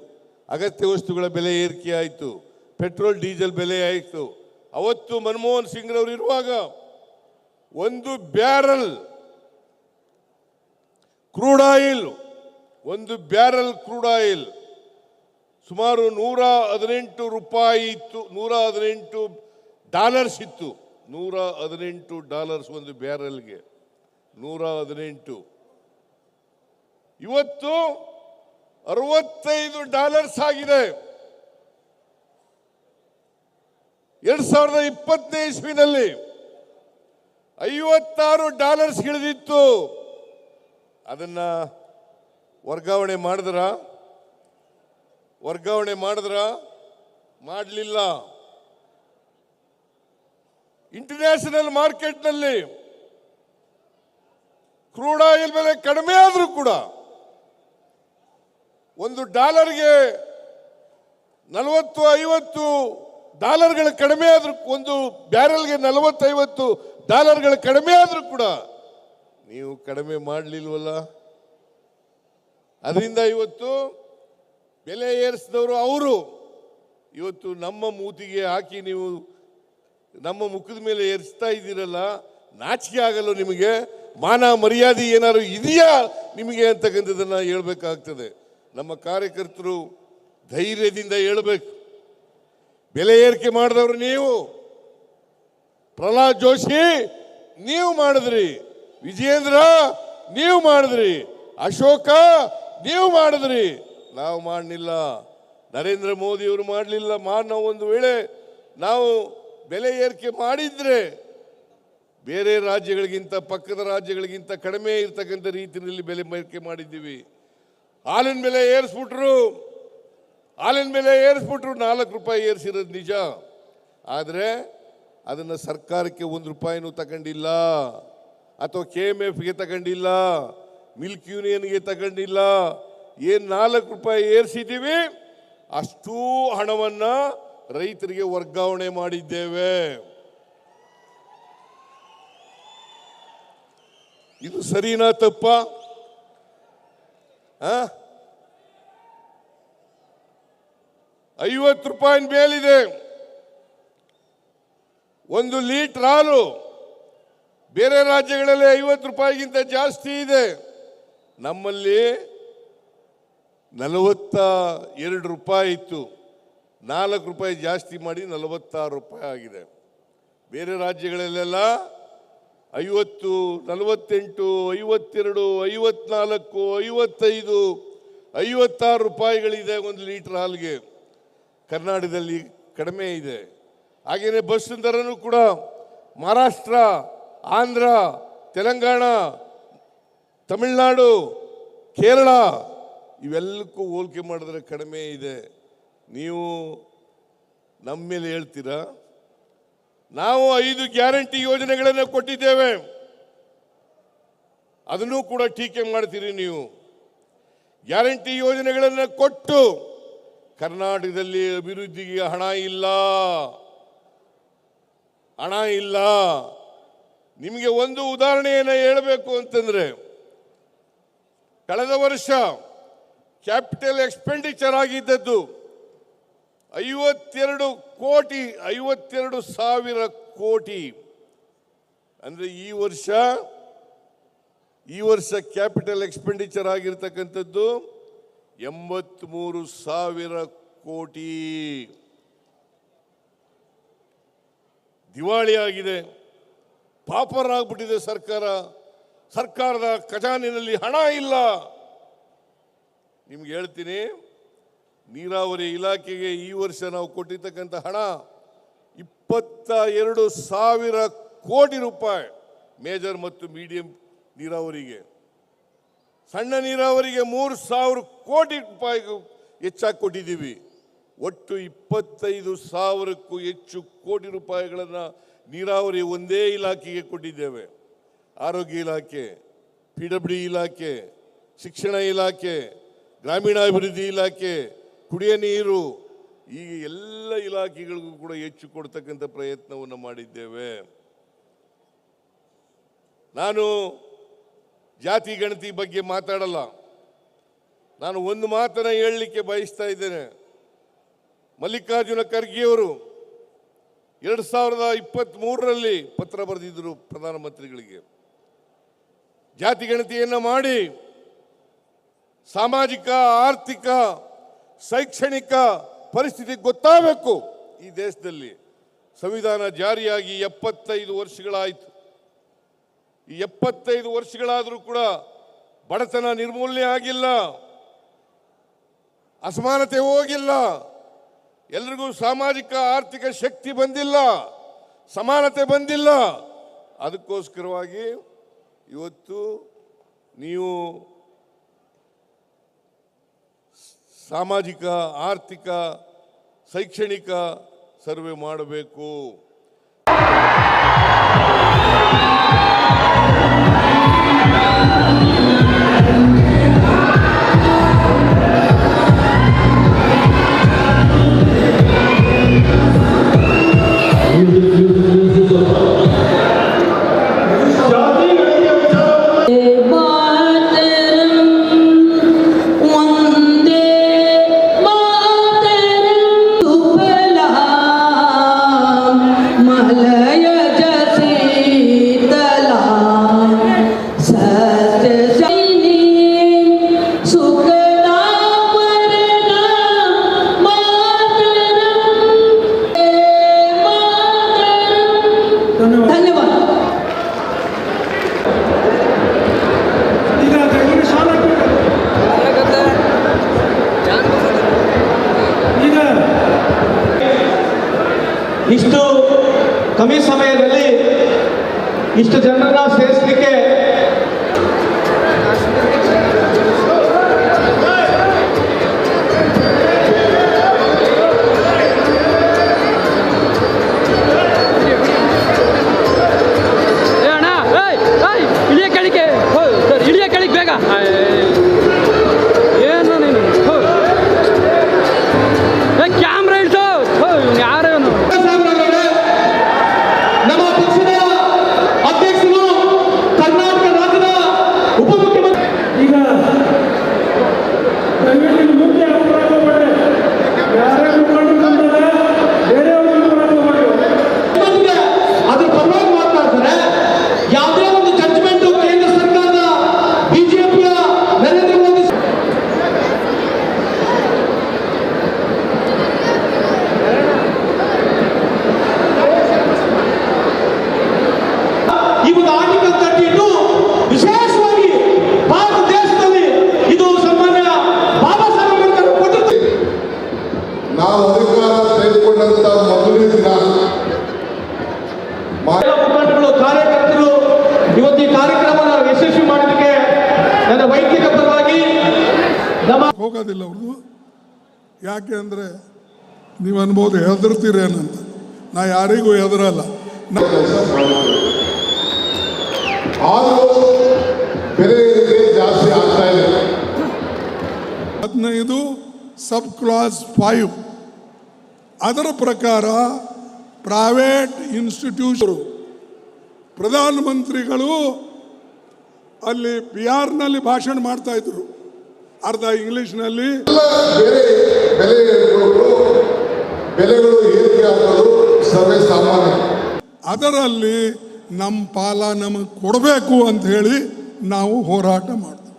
ಅಗತ್ಯ ವಸ್ತುಗಳ ಬೆಲೆ ಏರಿಕೆ ಆಯಿತು, ಪೆಟ್ರೋಲ್ ಡೀಸೆಲ್ ಬೆಲೆ ಆಯಿತು, ಅವತ್ತು ಮನಮೋಹನ್ ಸಿಂಗ್ರವರು ಇರುವಾಗ ಒಂದು ಬ್ಯಾರಲ್ ಕ್ರೂಡ್ ಆಯಿಲ್ ಸುಮಾರು $118 ಇತ್ತು, $118 ಇತ್ತು. $118 ಒಂದು ಬ್ಯಾರಲ್ಗೆ, 118. ಇವತ್ತು $65 ಆಗಿದೆ. 2020ನೇ ಇಸ್ವಿನಲ್ಲಿ $56 ಇಳಿದಿತ್ತು. ಅದನ್ನ ವರ್ಗಾವಣೆ ಮಾಡಿದ್ರ ಮಾಡಲಿಲ್ಲ. ಇಂಟರ್ನ್ಯಾಷನಲ್ ಮಾರ್ಕೆಟ್ನಲ್ಲಿ ಕ್ರೂಡ್ ಆಯಿಲ್ ಬೆಲೆ ಕಡಿಮೆ ಆದರೂ ಕೂಡ $1ಗೆ $40-50 ಕಡಿಮೆ ಆದ್ರೂ, ಒಂದು ಬ್ಯಾರಲ್ಗೆ $40-50 ಕಡಿಮೆ ಆದ್ರೂ ಕೂಡ ನೀವು ಕಡಿಮೆ ಮಾಡಲಿಲ್ವಲ್ಲ. ಅದರಿಂದ ಇವತ್ತು ಬೆಲೆ ಏರಿಸಿದವರು ಅವರು ಇವತ್ತು ನಮ್ಮ ಮೂತಿಗೆ ಹಾಕಿ ನೀವು ನಮ್ಮ ಮುಖದ ಮೇಲೆ ಏರಿಸ್ತಾ ಇದ್ದೀರಲ್ಲ, ನಾಚಿಕೆ ಆಗಲ್ಲ ನಿಮಗೆ? ಮಾನ ಮರ್ಯಾದೆ ಏನಾದ್ರು ಇದೆಯಾ ನಿಮಗೆ ಅಂತಕ್ಕಂಥದ್ದನ್ನ ಹೇಳ್ಬೇಕಾಗ್ತದೆ. ನಮ್ಮ ಕಾರ್ಯಕರ್ತರು ಧೈರ್ಯದಿಂದ ಹೇಳಬೇಕು. ಬೆಲೆ ಏರಿಕೆ ಮಾಡಿದವರು ನೀವು, ಪ್ರಹ್ಲಾದ್ ಜೋಶಿ ನೀವು ಮಾಡಿದ್ರಿ, ವಿಜಯೇಂದ್ರ ನೀವು ಮಾಡಿದ್ರಿ, ಅಶೋಕ ನೀವು ಮಾಡಿದ್ರಿ, ನಾವು ಮಾಡಲಿಲ್ಲ. ನರೇಂದ್ರ ಮೋದಿ ಅವರು ಮಾಡಲಿಲ್ಲ. ನಾವು ಒಂದು ವೇಳೆ ನಾವು ಬೆಲೆ ಏರಿಕೆ ಮಾಡಿದ್ರೆ ಬೇರೆ ರಾಜ್ಯಗಳಿಗಿಂತ, ಪಕ್ಕದ ರಾಜ್ಯಗಳಿಗಿಂತ ಕಡಿಮೆ ಇರ್ತಕ್ಕಂಥ ರೀತಿಯಲ್ಲಿ ಬೆಲೆ ಏರಿಕೆ ಮಾಡಿದ್ದೀವಿ. ಹಾಲಿನ ಬೆಲೆ ಏರಿಸ್ಬಿಟ್ರು, $4 ಏರಿಸಿರೋದು ನಿಜ. ಆದರೆ ಅದನ್ನು ಸರ್ಕಾರಕ್ಕೆ $1 ತಗೊಂಡಿಲ್ಲ, ಅಥವಾ KMFಗೆ ತಗೊಂಡಿಲ್ಲ, ಮಿಲ್ಕ್ ಯೂನಿಯನ್ಗೆ ತಗೊಂಡಿಲ್ಲ. ಏನು $4 ಏರಿಸಿದ್ದೀವಿ ಅಷ್ಟೂ ಹಣವನ್ನ ರೈತರಿಗೆ ವರ್ಗಾವಣೆ ಮಾಡಿದ್ದೇವೆ. ಇದು ಸರಿನಾ ತಪ್ಪಾ? $50 ಮೇಲಿದೆ. 1 ಲೀಟರ್ ಹಾಲು ಬೇರೆ ರಾಜ್ಯಗಳಲ್ಲಿ $50ಗಿಂತ ಜಾಸ್ತಿ ಇದೆ. ನಮ್ಮಲ್ಲಿ $42 ಇತ್ತು, $4 ಜಾಸ್ತಿ ಮಾಡಿ $46 ಆಗಿದೆ. ಬೇರೆ ರಾಜ್ಯಗಳಲ್ಲೆಲ್ಲ 50, 48, 52, 54, 55, $56 1 ಲೀಟರ್ ಹಾಲಿಗೆ. ಕರ್ನಾಟಕದಲ್ಲಿ ಕಡಿಮೆ ಇದೆ. ಹಾಗೇನೆ ಬಸ್ ದರನೂ ಕೂಡ ಮಹಾರಾಷ್ಟ್ರ, ಆಂಧ್ರ, ತೆಲಂಗಾಣ, ತಮಿಳುನಾಡು, ಕೇರಳ ಇವೆಲ್ಲಕ್ಕೂ ಹೋಲಿಕೆ ಮಾಡಿದ್ರೆ ಕಡಿಮೆ ಇದೆ. ನೀವು ನಮ್ಮ ಮೇಲೆ ಹೇಳ್ತೀರಾ? ನಾವು 5 ಗ್ಯಾರಂಟಿ ಯೋಜನೆಗಳನ್ನು ಕೊಟ್ಟಿದ್ದೇವೆ, ಅದನ್ನು ಕೂಡ ಟೀಕೆ ಮಾಡ್ತೀರಿ ನೀವು. ಗ್ಯಾರಂಟಿ ಯೋಜನೆಗಳನ್ನು ಕೊಟ್ಟು ಕರ್ನಾಟಕದಲ್ಲಿ ಅಭಿವೃದ್ಧಿಗೆ ಹಣ ಇಲ್ಲ. ನಿಮಗೆ ಒಂದು ಉದಾಹರಣೆಯನ್ನು ಹೇಳಬೇಕು ಅಂತಂದ್ರೆ, ಕಳೆದ ವರ್ಷ ಕ್ಯಾಪಿಟಲ್ ಎಕ್ಸ್ಪೆಂಡಿಚರ್ ಆಗಿದ್ದದ್ದು 52,000 ಕೋಟಿ. ಅಂದ್ರೆ ಈ ವರ್ಷ ಕ್ಯಾಪಿಟಲ್ ಎಕ್ಸ್ಪೆಂಡಿಚರ್ ಆಗಿರ್ತಕ್ಕಂಥದ್ದು 83,000 ಕೋಟಿ. ದಿವಾಳಿ ಆಗಿದೆ, ಪಾಪರಾಗ್ಬಿಟ್ಟಿದೆ ಸರ್ಕಾರದ ಖಜಾನಿನಲ್ಲಿ ಹಣ ಇಲ್ಲ. ನಿಮ್ಗೆ ಹೇಳ್ತೀನಿ, ನೀರಾವರಿ ಇಲಾಖೆಗೆ ಈ ವರ್ಷ ನಾವು ಕೊಟ್ಟಿರ್ತಕ್ಕಂಥ ಹಣ 22,000 ಕೋಟಿ ರೂಪಾಯಿ. ಮೇಜರ್ ಮತ್ತು ಮೀಡಿಯಂ ನೀರಾವರಿಗೆ, ಸಣ್ಣ ನೀರಾವರಿಗೆ 3,000 ಕೋಟಿ ರೂಪಾಯಿಗೂ ಹೆಚ್ಚಾಗಿ ಕೊಟ್ಟಿದ್ದೀವಿ. ಒಟ್ಟು 25,000ಕ್ಕೂ ಹೆಚ್ಚು ಕೋಟಿ ರೂಪಾಯಿಗಳನ್ನು ನೀರಾವರಿ ಒಂದೇ ಇಲಾಖೆಗೆ ಕೊಟ್ಟಿದ್ದೇವೆ. ಆರೋಗ್ಯ ಇಲಾಖೆ, PWD ಇಲಾಖೆ, ಶಿಕ್ಷಣ ಇಲಾಖೆ, ಗ್ರಾಮೀಣಾಭಿವೃದ್ಧಿ ಇಲಾಖೆ, ಕುಡಿಯ ನೀರು, ಈ ಎಲ್ಲ ಇಲಾಖೆಗಳಿಗೂ ಕೂಡ ಹೆಚ್ಚು ಕೊಡ್ತಕ್ಕಂಥ ಪ್ರಯತ್ನವನ್ನು ಮಾಡಿದ್ದೇವೆ. ನಾನು ಜಾತಿ ಗಣತಿ ಬಗ್ಗೆ ಮಾತಾಡಲ್ಲ. ನಾನು ಒಂದು ಮಾತನ್ನ ಹೇಳಲಿಕ್ಕೆ ಬಯಸ್ತಾ ಇದ್ದೇನೆ. ಮಲ್ಲಿಕಾರ್ಜುನ ಖರ್ಗೆ ಅವರು 2023ರಲ್ಲಿ ಪತ್ರ ಬರೆದಿದ್ದರು ಪ್ರಧಾನಮಂತ್ರಿಗಳಿಗೆ. ಜಾತಿಗಣತಿಯನ್ನು ಮಾಡಿ ಸಾಮಾಜಿಕ, ಆರ್ಥಿಕ, ಶೈಕ್ಷಣಿಕ ಪರಿಸ್ಥಿತಿ ಗೊತ್ತಾಗಬೇಕು ಈ ದೇಶದಲ್ಲಿ. ಸಂವಿಧಾನ ಜಾರಿಯಾಗಿ 75 ವರ್ಷಗಳಾಯಿತು. ಈ 75 ವರ್ಷಗಳಾದರೂ ಕೂಡ ಬಡತನ ನಿರ್ಮೂಲನೆ ಆಗಿಲ್ಲ, ಅಸಮಾನತೆ ಹೋಗಿಲ್ಲ, ಎಲ್ರಿಗೂ ಸಾಮಾಜಿಕ ಆರ್ಥಿಕ ಶಕ್ತಿ ಬಂದಿಲ್ಲ, ಸಮಾನತೆ ಬಂದಿಲ್ಲ. ಅದಕ್ಕೋಸ್ಕರವಾಗಿ ಇವತ್ತು ನೀವು ಸಾಮಾಜಿಕ, ಆರ್ಥಿಕ, ಶೈಕ್ಷಣಿಕ ಸರ್ವೆ ಮಾಡಬೇಕು. ಇಷ್ಟು ಕಮ್ಮಿ ಸಮಯದಲ್ಲಿ ಇಷ್ಟು ಜನರನ್ನ ಸೇರಿಸಲಿಕ್ಕೆ ಇಳಿಯ ಕೆಳಗೆ ಬೇಗ ಏನು ನೀನು ಕ್ಯಾಮ್ರಾ ಇಡ್ಸೋ ಯಾರೇನು ನಮ್ಮ ಪಕ್ಷದ ಅಧ್ಯಕ್ಷರು ಕರ್ನಾಟಕ ರಾಜ್ಯದ ಉಪಮುಖ್ಯಮಂತ್ರಿ ಈಗ ದಯವಿಟ್ಟು ಮುಂದೆ ಹೋಗ್ಬೇಡಿ. ಯಾರೇ ಮುಖಂಡರು ಬಂದರೆ ಬೇರೆಯವರು ಹೋಗ್ಬೇಡಿ. ಅದ್ರ ಪರವಾಗಿ ಮಾತನಾಡ್ತಾರೆ. ಯಾವುದೇ ಒಂದು ಜಡ್ಜ್ಮೆಂಟ್ ಕೇಂದ್ರ ಸರ್ಕಾರದ ಬಿಜೆಪಿಯ ನರೇಂದ್ರ ಮೋದಿ ಈ ಒಂದು ಆರ್ಟಿಕಲ್ 32 ವಿಶೇಷವಾಗಿ ಭಾರತ ದೇಶದಲ್ಲಿ ಇದು ಸಾಮಾನ್ಯ ಬಾಬಾ ಸಾಹೇಬ್ ಅಂಬೇಡ್ಕರ್ ಕೊಟ್ಟಿದ್ದು. ನಾವು ಅಧಿಕಾರ ತೆಗೆದುಕೊಂಡಂತ ಮೊದಲನೇ ದಿನ ಎಲ್ಲ ಮುಖಂಡರು, ಕಾರ್ಯಕರ್ತರು ಇವತ್ತು ಈ ಕಾರ್ಯಕ್ರಮನ ಯಶಸ್ವಿ ಮಾಡೋದಕ್ಕೆ ನನ್ನ ವೈಯಕ್ತಿಕ ಪರವಾಗಿ ನಮ್ಮ ಹೋಗೋದಿಲ್ಲ ಅವ್ರದ್ದು. ಯಾಕೆ ಅಂದರೆ ನೀವು ಅನ್ಬೋದು ಹೆದರ್ತೀರೇನಂತ. ನಾ ಯಾರಿಗೂ ಹೆದರಲ್ಲ. ಕೆಲಸ ಮಾಡುತ್ತೇವೆ. ಆದರೂ ಬೆಲೆ ಏರಿಕೆ ಜಾಸ್ತಿ ಆಗ್ತಾ ಇದೆ. 15 ಸಬ್ ಕ್ಲಾಸ್ 5 ಅದರ ಪ್ರಕಾರ ಪ್ರೈವೇಟ್ ಇನ್ಸ್ಟಿಟ್ಯೂಷನ್ ಪ್ರಧಾನಮಂತ್ರಿಗಳು ಅಲ್ಲಿ ಬಿಹಾರ್ನಲ್ಲಿ ಭಾಷಣ ಮಾಡ್ತಾ ಇದ್ರು, ಅರ್ಧ ಇಂಗ್ಲಿಷ್ನಲ್ಲಿ. ಎಲ್ಲ ಬೇರೆ ಬೆಲೆಗಳು ಏರಿಕೆ ಆಗೋದು ಸರ್ವೇ ಸಾಮಾನ್ಯ. ಅದರಲ್ಲಿ ನಮ್ಮ ಪಾಲ ನಮಗೆ ಕೊಡಬೇಕು ಅಂತ ಹೇಳಿ ನಾವು ಹೋರಾಟ ಮಾಡ್ತೀವಿ.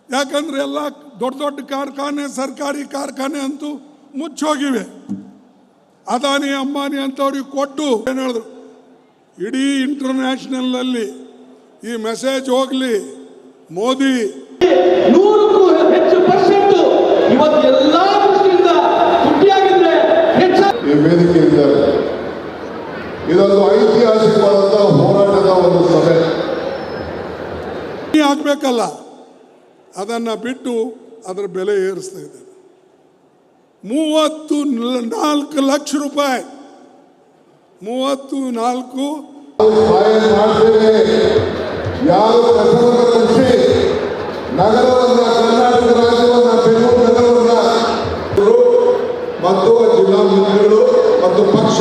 ಯಾಕಂದ್ರೆ ಎಲ್ಲ ದೊಡ್ಡ ದೊಡ್ಡ ಕಾರ್ಖಾನೆ, ಸರ್ಕಾರಿ ಕಾರ್ಖಾನೆ ಅಂತೂ ಮುಚ್ಚೋಗಿವೆ. ಅದಾನಿ, ಅಂಬಾನಿ ಅಂತವ್ರಿಗೆ ಕೊಟ್ಟು ಏನು ಹೇಳಿದ್ರು, ಇಡೀ ಇಂಟರ್ನ್ಯಾಷನಲ್ನಲ್ಲಿ ಈ ಮೆಸೇಜ್ ಹೋಗಲಿ, ಮೋದಿ 100ಕ್ಕೂ ಹೆಚ್ಚು ಪರ್ಸೆಂಟ್ ಇವತ್ತು ಎಲ್ಲಾ ದೃಷ್ಟಿಯಿಂದ ತುಟ್ಟಿಯಾಗಿದ್ರೆ ಈ ವೇದಿಕೆಯಿಂದ ಇದೊಂದು ಐತಿಹಾಸಿಕವಾದಂತಹ ಹೋರಾಟದ ಒಂದು ಸಭೆ ಆಗಬೇಕಲ್ಲ, ಅದನ್ನು ಬಿಟ್ಟು ಅದರ ಬೆಲೆ ಏರಿಸ್ತಾ ಇದ್ದಾರೆ. 34 ಲಕ್ಷ ರೂಪಾಯಿ, 34. ಸಹಾಯ ಮಾಡ್ತೇವೆ. ಯಾರು ಕಸವನ್ನು ಕಳಿಸಿ ನಗರವನ್ನ, ಕರ್ನಾಟಕ ರಾಜ್ಯವನ್ನ, ಬೆಂಗಳೂರು ನಗರವನ್ನ ಮತ್ತು ಜಿಲ್ಲಾ ಮಂತ್ರಿಗಳು ಮತ್ತು ಪಕ್ಷ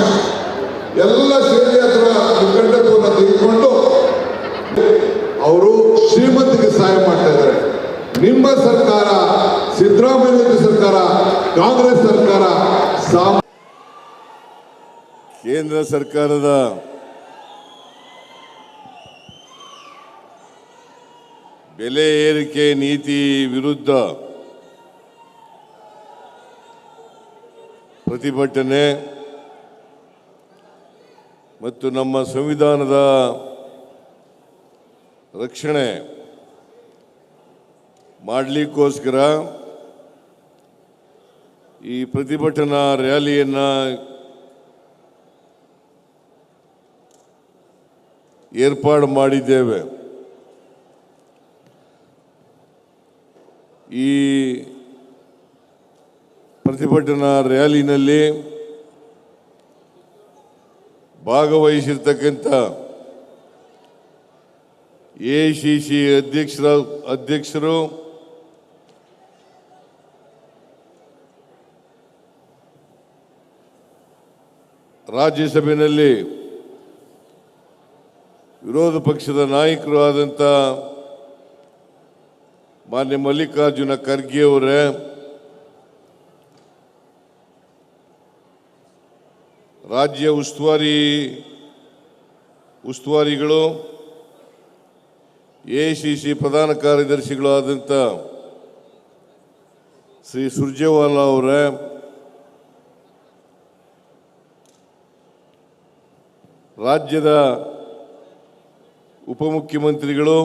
ಎಲ್ಲ ಸೇರಿ ಅದರ ಮುಖಂಡತ್ವವನ್ನು ತೆಗೆದುಕೊಂಡು ಅವರು ಶ್ರೀಮಂತಿಗೆ ಸಹಾಯ ಮಾಡ್ತಾ ಇದ್ದಾರೆ. ನಿಮ್ಮ ಸರ್ಕಾರ, ಸಿದ್ದರಾಮಯ್ಯ ಸರ್ಕಾರ, ಕಾಂಗ್ರೆಸ್ ಸರ್ಕಾರ ಕೇಂದ್ರ ಸರ್ಕಾರದ ಬೆಲೆ ಏರಿಕೆ ನೀತಿ ವಿರುದ್ಧ ಪ್ರತಿಭಟನೆ ಮತ್ತು ನಮ್ಮ ಸಂವಿಧಾನದ ರಕ್ಷಣೆ ಮಾಡಲಿಕ್ಕೋಸ್ಕರ ಈ ಪ್ರತಿಭಟನಾ ರ್ಯಾಲಿಯನ್ನು ಏರ್ಪಾಡು ಮಾಡಿದ್ದೇವೆ. ಈ ಪ್ರತಿಭಟನಾ ರ್ಯಾಲಿನಲ್ಲಿ ಭಾಗವಹಿಸಿರ್ತಕ್ಕಂಥ ಎಐಸಿಸಿ ಅಧ್ಯಕ್ಷರು ರಾಜ್ಯಸಭೆಯಲ್ಲಿ ವಿರೋಧ ಪಕ್ಷದ ನಾಯಕರು ಆದಂಥ ಮಾನ್ಯ ಮಲ್ಲಿಕಾರ್ಜುನ ಖರ್ಗೆ ಅವರೇ, ರಾಜ್ಯ ಉಸ್ತುವಾರಿಗಳು ಎಐಸಿಸಿ ಪ್ರಧಾನ ಕಾರ್ಯದರ್ಶಿಗಳು ಆದಂಥ ಶ್ರೀ ಸುರ್ಜೇವಾಲಾ ಅವರೇ, ರಾಜ್ಯದ ಉಪಮುಖ್ಯಮಂತ್ರಿಗಳು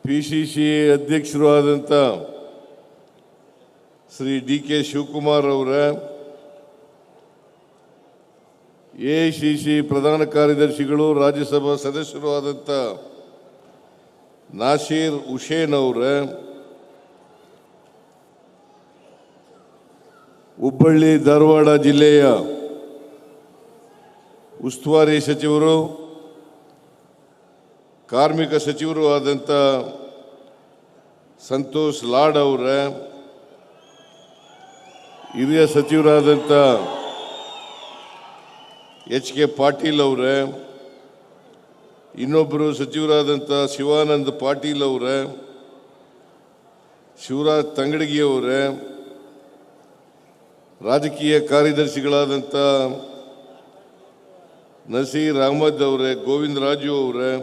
ಪಿಸಿಸಿ ಅಧ್ಯಕ್ಷರು ಆದಂಥ ಶ್ರೀ ಡಿ.ಕೆ. ಶಿವಕುಮಾರ್ ಅವರೇ, ಎಐಸಿಸಿ ಪ್ರಧಾನ ಕಾರ್ಯದರ್ಶಿಗಳು ರಾಜ್ಯಸಭಾ ಸದಸ್ಯರು ಆದಂಥ ನಾಸೀರ್ ಹುಸೇನ್ ಅವರೇ, ಹುಬ್ಬಳ್ಳಿ ಧಾರವಾಡ ಜಿಲ್ಲೆಯ ಉಸ್ತುವಾರಿ ಸಚಿವರು ಕಾರ್ಮಿಕ ಸಚಿವರು ಆದಂಥ ಸಂತೋಷ್ ಲಾಡ್ ಅವರೇ, ಹಿರಿಯ ಸಚಿವರಾದಂಥ ಎಚ್.ಕೆ. ಪಾಟೀಲ್ ಅವರೇ, ಇನ್ನೊಬ್ಬರು ಸಚಿವರಾದಂಥ ಶಿವಾನಂದ ಪಾಟೀಲ್ ಅವರೇ, ಶಿವರಾಜ್ ತಂಗಡಗಿ ಅವರೇ, ರಾಜಕೀಯ ಕಾರ್ಯದರ್ಶಿಗಳಾದಂಥ ನಸೀರ್ ಅಹಮದ್ ಅವರೇ, ಗೋವಿಂದ ರಾಜು ಅವರೇ,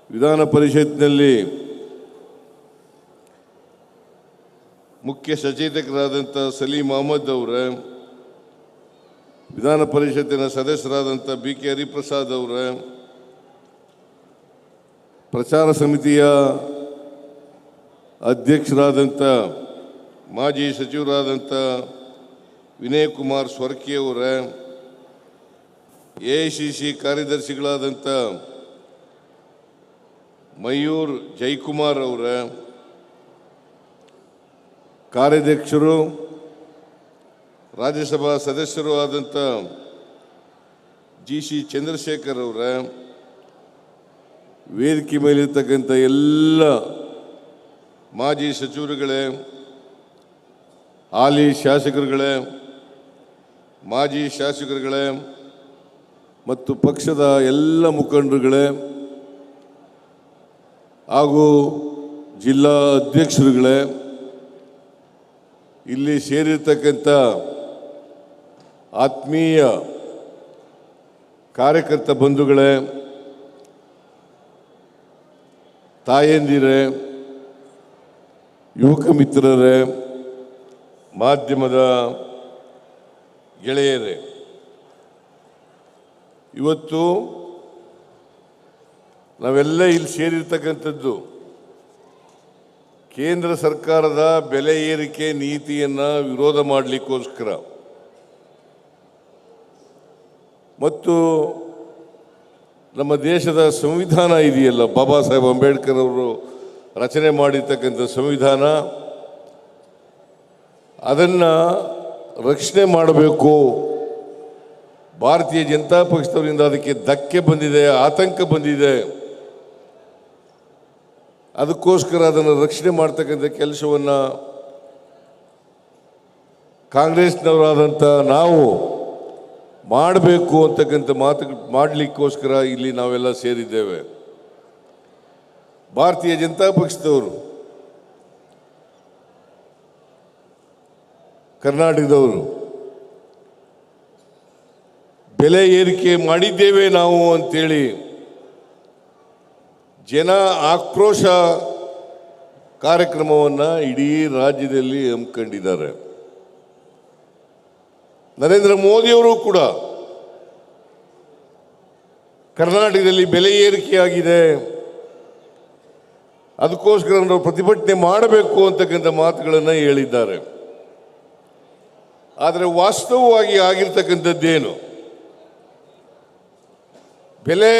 ವಿಧಾನ ಪರಿಷತ್ನಲ್ಲಿ ಮುಖ್ಯ ಸಚೇತಕರಾದಂಥ ಸಲೀಂ ಅಹಮದ್ ಅವರೇ, ವಿಧಾನ ಪರಿಷತ್ತಿನ ಸದಸ್ಯರಾದಂಥ ಬಿ.ಕೆ. ಹರಿಪ್ರಸಾದ್ ಅವರೇ, ಪ್ರಚಾರ ಸಮಿತಿಯ ಅಧ್ಯಕ್ಷರಾದಂಥ ಮಾಜಿ ಸಚಿವರಾದಂಥ ವಿನಯ್ ಕುಮಾರ್ ಸ್ವರ್ಕಿ ಅವರೇ, ಎಐಸಿಸಿ ಕಾರ್ಯದರ್ಶಿಗಳಾದಂಥ ಮಯೂರ್ ಜೈಕುಮಾರ್ ಅವರೇ, ಕಾರ್ಯಾಧ್ಯಕ್ಷರು ರಾಜ್ಯಸಭಾ ಸದಸ್ಯರು ಆದಂಥ ಜಿ.ಸಿ. ಚಂದ್ರಶೇಖರ್ ಅವರೇ, ವೇದಿಕೆ ಮೇಲಿರ್ತಕ್ಕಂಥ ಎಲ್ಲ ಮಾಜಿ ಸಚಿವರುಗಳೇ, ಹಾಲಿ ಶಾಸಕರುಗಳೇ, ಮಾಜಿ ಶಾಸಕರುಗಳೇ ಮತ್ತು ಪಕ್ಷದ ಎಲ್ಲ ಮುಖಂಡರುಗಳೇ ಹಾಗೂ ಜಿಲ್ಲಾ ಅಧ್ಯಕ್ಷರುಗಳೇ, ಇಲ್ಲಿ ಸೇರಿರ್ತಕ್ಕಂಥ ಆತ್ಮೀಯ ಕಾರ್ಯಕರ್ತ ಬಂಧುಗಳೇ, ತಾಯಂದಿರೇ, ಯುವಕ ಮಿತ್ರರೇ, ಮಾಧ್ಯಮದ ಗೆಳೆಯರೇ, ಇವತ್ತು ನಾವೆಲ್ಲ ಇಲ್ಲಿ ಸೇರಿರ್ತಕ್ಕಂಥದ್ದು ಕೇಂದ್ರ ಸರ್ಕಾರದ ಬೆಲೆ ಏರಿಕೆ ನೀತಿಯನ್ನು ವಿರೋಧ ಮಾಡಲಿಕ್ಕೋಸ್ಕರ ಮತ್ತು ನಮ್ಮ ದೇಶದ ಸಂವಿಧಾನ ಇದೆಯಲ್ಲ, ಬಾಬಾ ಸಾಹೇಬ್ ಅಂಬೇಡ್ಕರ್ ಅವರು ರಚನೆ ಮಾಡಿರ್ತಕ್ಕಂಥ ಸಂವಿಧಾನ, ಅದನ್ನು ರಕ್ಷಣೆ ಮಾಡಬೇಕು. ಭಾರತೀಯ ಜನತಾ ಪಕ್ಷದವರಿಂದ ಅದಕ್ಕೆ ಧಕ್ಕೆ ಬಂದಿದೆ, ಆತಂಕ ಬಂದಿದೆ. ಅದಕ್ಕೋಸ್ಕರ ಅದನ್ನು ರಕ್ಷಣೆ ಮಾಡ್ತಕ್ಕಂಥ ಕೆಲಸವನ್ನು ಕಾಂಗ್ರೆಸ್ನವರಾದಂಥ ನಾವು ಮಾಡಬೇಕು ಅಂತಕ್ಕಂಥ ಮಾಡಲಿಕ್ಕೋಸ್ಕರ ಇಲ್ಲಿ ನಾವೆಲ್ಲ ಸೇರಿದ್ದೇವೆ. ಭಾರತೀಯ ಜನತಾ ಪಕ್ಷದವರು, ಕರ್ನಾಟಕದವರು ಬೆಲೆ ಏರಿಕೆ ಮಾಡಿದ್ದೇವೆ ನಾವು ಅಂತೇಳಿ ಜನ ಆಕ್ರೋಶ ಕಾರ್ಯಕ್ರಮವನ್ನು ಇಡೀ ರಾಜ್ಯದಲ್ಲಿ ಹಮ್ಮಿಕೊಂಡಿದ್ದಾರೆ. ನರೇಂದ್ರ ಮೋದಿಯವರು ಕೂಡ ಕರ್ನಾಟಕದಲ್ಲಿ ಬೆಲೆ ಏರಿಕೆಯಾಗಿದೆ, ಅದಕ್ಕೋಸ್ಕರ ನಾವು ಪ್ರತಿಭಟನೆ ಮಾಡಬೇಕು ಅಂತಕ್ಕಂಥ ಮಾತುಗಳನ್ನು ಹೇಳಿದ್ದಾರೆ. ಆದರೆ ವಾಸ್ತವವಾಗಿ ಆಗಿರ್ತಕ್ಕಂಥದ್ದೇನು? ಬೆಲೆ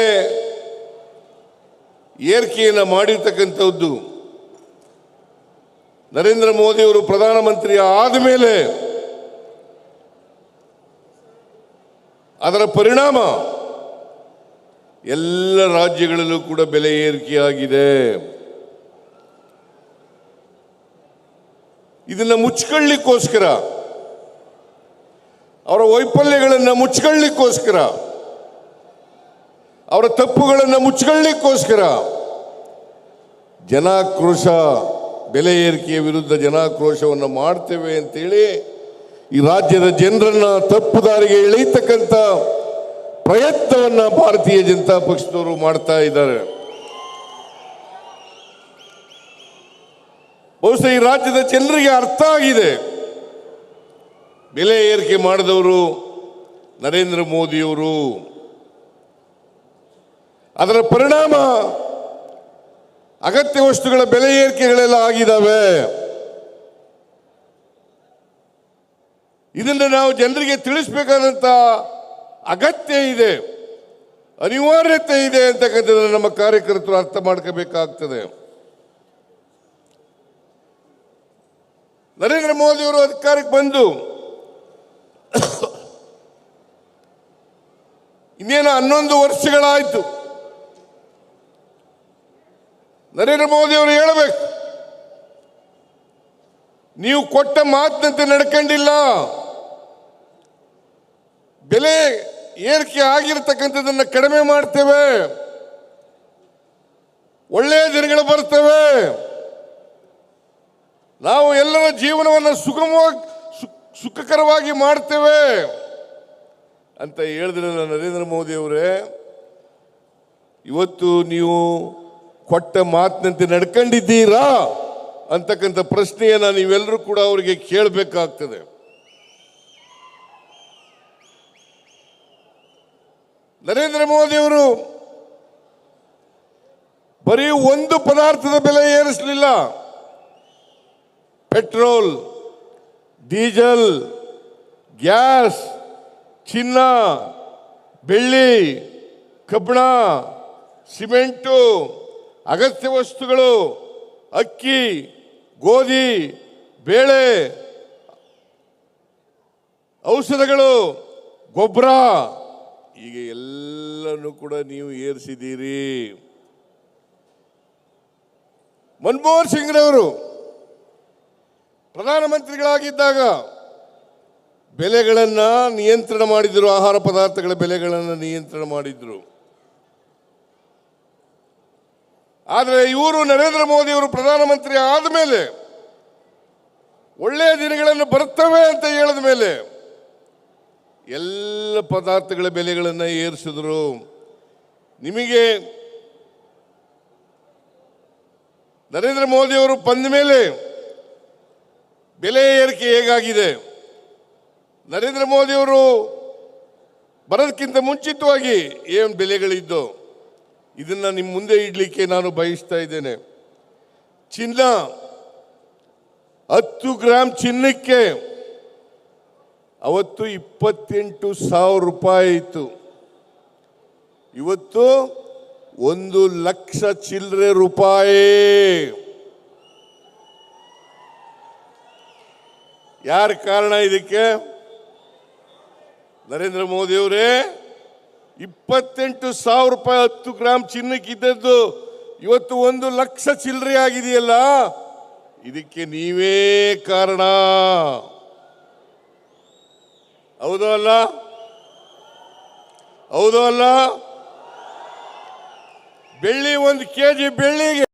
ಏರಿಕೆಯನ್ನು ಮಾಡಿರ್ತಕ್ಕಂಥದ್ದು ನರೇಂದ್ರ ಮೋದಿಯವರು ಪ್ರಧಾನಮಂತ್ರಿ ಆದ ಮೇಲೆ ಅದರ ಪರಿಣಾಮ ಎಲ್ಲ ರಾಜ್ಯಗಳಲ್ಲೂ ಕೂಡ ಬೆಲೆ ಏರಿಕೆಯಾಗಿದೆ. ಇದನ್ನು ಮುಚ್ಚಿಕೊಳ್ಳಿಕ್ಕೋಸ್ಕರ, ಅವರ ವೈಫಲ್ಯಗಳನ್ನು ಮುಚ್ಚಿಕೊಳ್ಳಿಕ್ಕೋಸ್ಕರ, ಅವರ ತಪ್ಪುಗಳನ್ನು ಮುಚ್ಚಿಕೊಳ್ಳಿಕ್ಕೋಸ್ಕರ ಜನಾಕ್ರೋಶ, ಬೆಲೆ ಏರಿಕೆಯ ವಿರುದ್ಧ ಜನಾಕ್ರೋಶವನ್ನು ಮಾಡ್ತೇವೆ ಅಂತೇಳಿ ಈ ರಾಜ್ಯದ ಜನರನ್ನ ತಪ್ಪು ದಾರಿಗೆ ಎಳೆಯತಕ್ಕಂಥ ಪ್ರಯತ್ನವನ್ನ ಭಾರತೀಯ ಜನತಾ ಪಕ್ಷದವರು ಮಾಡ್ತಾ ಇದ್ದಾರೆ. ಬಹುಶಃ ಈ ರಾಜ್ಯದ ಜನರಿಗೆ ಅರ್ಥ ಆಗಿದೆ, ಬೆಲೆ ಏರಿಕೆ ಮಾಡಿದವರು ನರೇಂದ್ರ ಮೋದಿಯವರು. ಅದರ ಪರಿಣಾಮ ಅಗತ್ಯ ವಸ್ತುಗಳ ಬೆಲೆ ಏರಿಕೆಗಳೆಲ್ಲ ಆಗಿದ್ದಾವೆ. ಇದನ್ನು ನಾವು ಜನರಿಗೆ ತಿಳಿಸಬೇಕಾದಂತ ಅಗತ್ಯ ಇದೆ, ಅನಿವಾರ್ಯತೆ ಇದೆ ಅಂತಕ್ಕಂಥದ್ದನ್ನು ನಮ್ಮ ಕಾರ್ಯಕರ್ತರು ಅರ್ಥ ಮಾಡ್ಕೋಬೇಕಾಗ್ತದೆ. ನರೇಂದ್ರ ಮೋದಿಯವರು ಅಧಿಕಾರಕ್ಕೆ ಬಂದು ಇನ್ನೇನು 11 ವರ್ಷಗಳಾಯಿತು. ನರೇಂದ್ರ ಮೋದಿಯವರು ಹೇಳಬೇಕು, ನೀವು ಕೊಟ್ಟ ಮಾತಿನಂತೆ ನಡ್ಕೊಂಡಿಲ್ಲ, ಬೆಲೆ ಏರಿಕೆ ಆಗಿರತಕ್ಕಂಥದ್ದನ್ನು ಕಡಿಮೆ ಮಾಡ್ತೇವೆ, ಒಳ್ಳೆಯ ದಿನಗಳು ಬರ್ತವೆ, ನಾವು ಎಲ್ಲರ ಜೀವನವನ್ನು ಸುಖಕರವಾಗಿ ಮಾಡ್ತೇವೆ ಅಂತ ಹೇಳಿದ್ರಲ್ಲ ನರೇಂದ್ರ ಮೋದಿ ಅವರೇ. ಇವತ್ತು ನೀವು ಕೊಟ್ಟ ಮಾತಿನಂತೆ ನಡ್ಕೊಂಡಿದ್ದೀರಾ ಅಂತಕ್ಕಂಥ ಪ್ರಶ್ನೆಯನ್ನ ನೀವೆಲ್ಲರೂ ಕೂಡ ಅವರಿಗೆ ಕೇಳಬೇಕಾಗ್ತದೆ. ನರೇಂದ್ರ ಮೋದಿ ಅವರು ಬರೀ ಒಂದು ಪದಾರ್ಥದ ಬೆಲೆ ಏರಿಸಲಿಲ್ಲ. ಪೆಟ್ರೋಲ್, ಡೀಸೆಲ್, ಗ್ಯಾಸ್, ಚಿನ್ನ, ಬೆಳ್ಳಿ, ಕಬ್ಬಣ, ಸಿಮೆಂಟು, ಅಗತ್ಯ ವಸ್ತುಗಳು, ಅಕ್ಕಿ, ಗೋಧಿ, ಬೇಳೆ, ಔಷಧಗಳು, ಗೊಬ್ಬರ, ಈಗ ಎಲ್ಲನೂ ಕೂಡ ನೀವು ಏರಿಸಿದ್ದೀರಿ. ಮನಮೋಹನ್ ಸಿಂಗ್ರವರು ಪ್ರಧಾನಮಂತ್ರಿಗಳಾಗಿದ್ದಾಗ ಬೆಲೆಗಳನ್ನು ನಿಯಂತ್ರಣ ಮಾಡಿದ್ರು, ಆಹಾರ ಪದಾರ್ಥಗಳ ಬೆಲೆಗಳನ್ನು ನಿಯಂತ್ರಣ ಮಾಡಿದ್ರು. ಆದರೆ ಇವರು ನರೇಂದ್ರ ಮೋದಿ ಅವರು ಪ್ರಧಾನಮಂತ್ರಿ ಆದ ಮೇಲೆ, ಒಳ್ಳೆಯ ದಿನಗಳನ್ನು ಬರ್ತವೆ ಅಂತ ಹೇಳಿದ ಮೇಲೆ ಎಲ್ಲ ಪದಾರ್ಥಗಳ ಬೆಲೆಗಳನ್ನು ಏರಿಸಿದ್ರು. ನಿಮಗೆ ನರೇಂದ್ರ ಮೋದಿ ಅವರು ಬಂದ ಮೇಲೆ ಬೆಲೆ ಏರಿಕೆ ಹೇಗಾಗಿದೆ? ನರೇಂದ್ರ ಮೋದಿ ಅವರು ಬರೋದಕ್ಕಿಂತ ಮುಂಚಿತವಾಗಿ ಏನು ಬೆಲೆಗಳಿದ್ದು ಇದನ್ನ ನಿಮ್ಮ ಮುಂದೆ ಇಡ್ಲಿಕ್ಕೆ ನಾನು ಬಯಸ್ತಾ ಇದ್ದೇನೆ. ಚಿನ್ನ, 10 ಗ್ರಾಮ್ ಚಿನ್ನಕ್ಕೆ ಅವತ್ತು 28,000 ರೂಪಾಯಿ ಇತ್ತು. ಇವತ್ತು 1,00,000 ಚಿಲ್ಲರೆ ರೂಪಾಯಿ. ಯಾರ ಕಾರಣ ಇದಕ್ಕೆ? ನರೇಂದ್ರ ಮೋದಿ ಅವರೇ. 28,000 ರೂಪಾಯಿ 10 ಗ್ರಾಮ್ ಚಿನ್ನಕ್ಕಿದ್ದದ್ದು ಇವತ್ತು 1,00,000 ಚಿಲ್ಲರೆ ಆಗಿದೆಯಲ್ಲ, ಇದಕ್ಕೆ ನೀವೇ ಕಾರಣ. ಹೌದೋ ಅಲ್ಲ? ಹೌದೋ ಅಲ್ಲ? ಬೆಳ್ಳಿ 1 ಕೆಜಿ ಬೆಳ್ಳಿಗೆ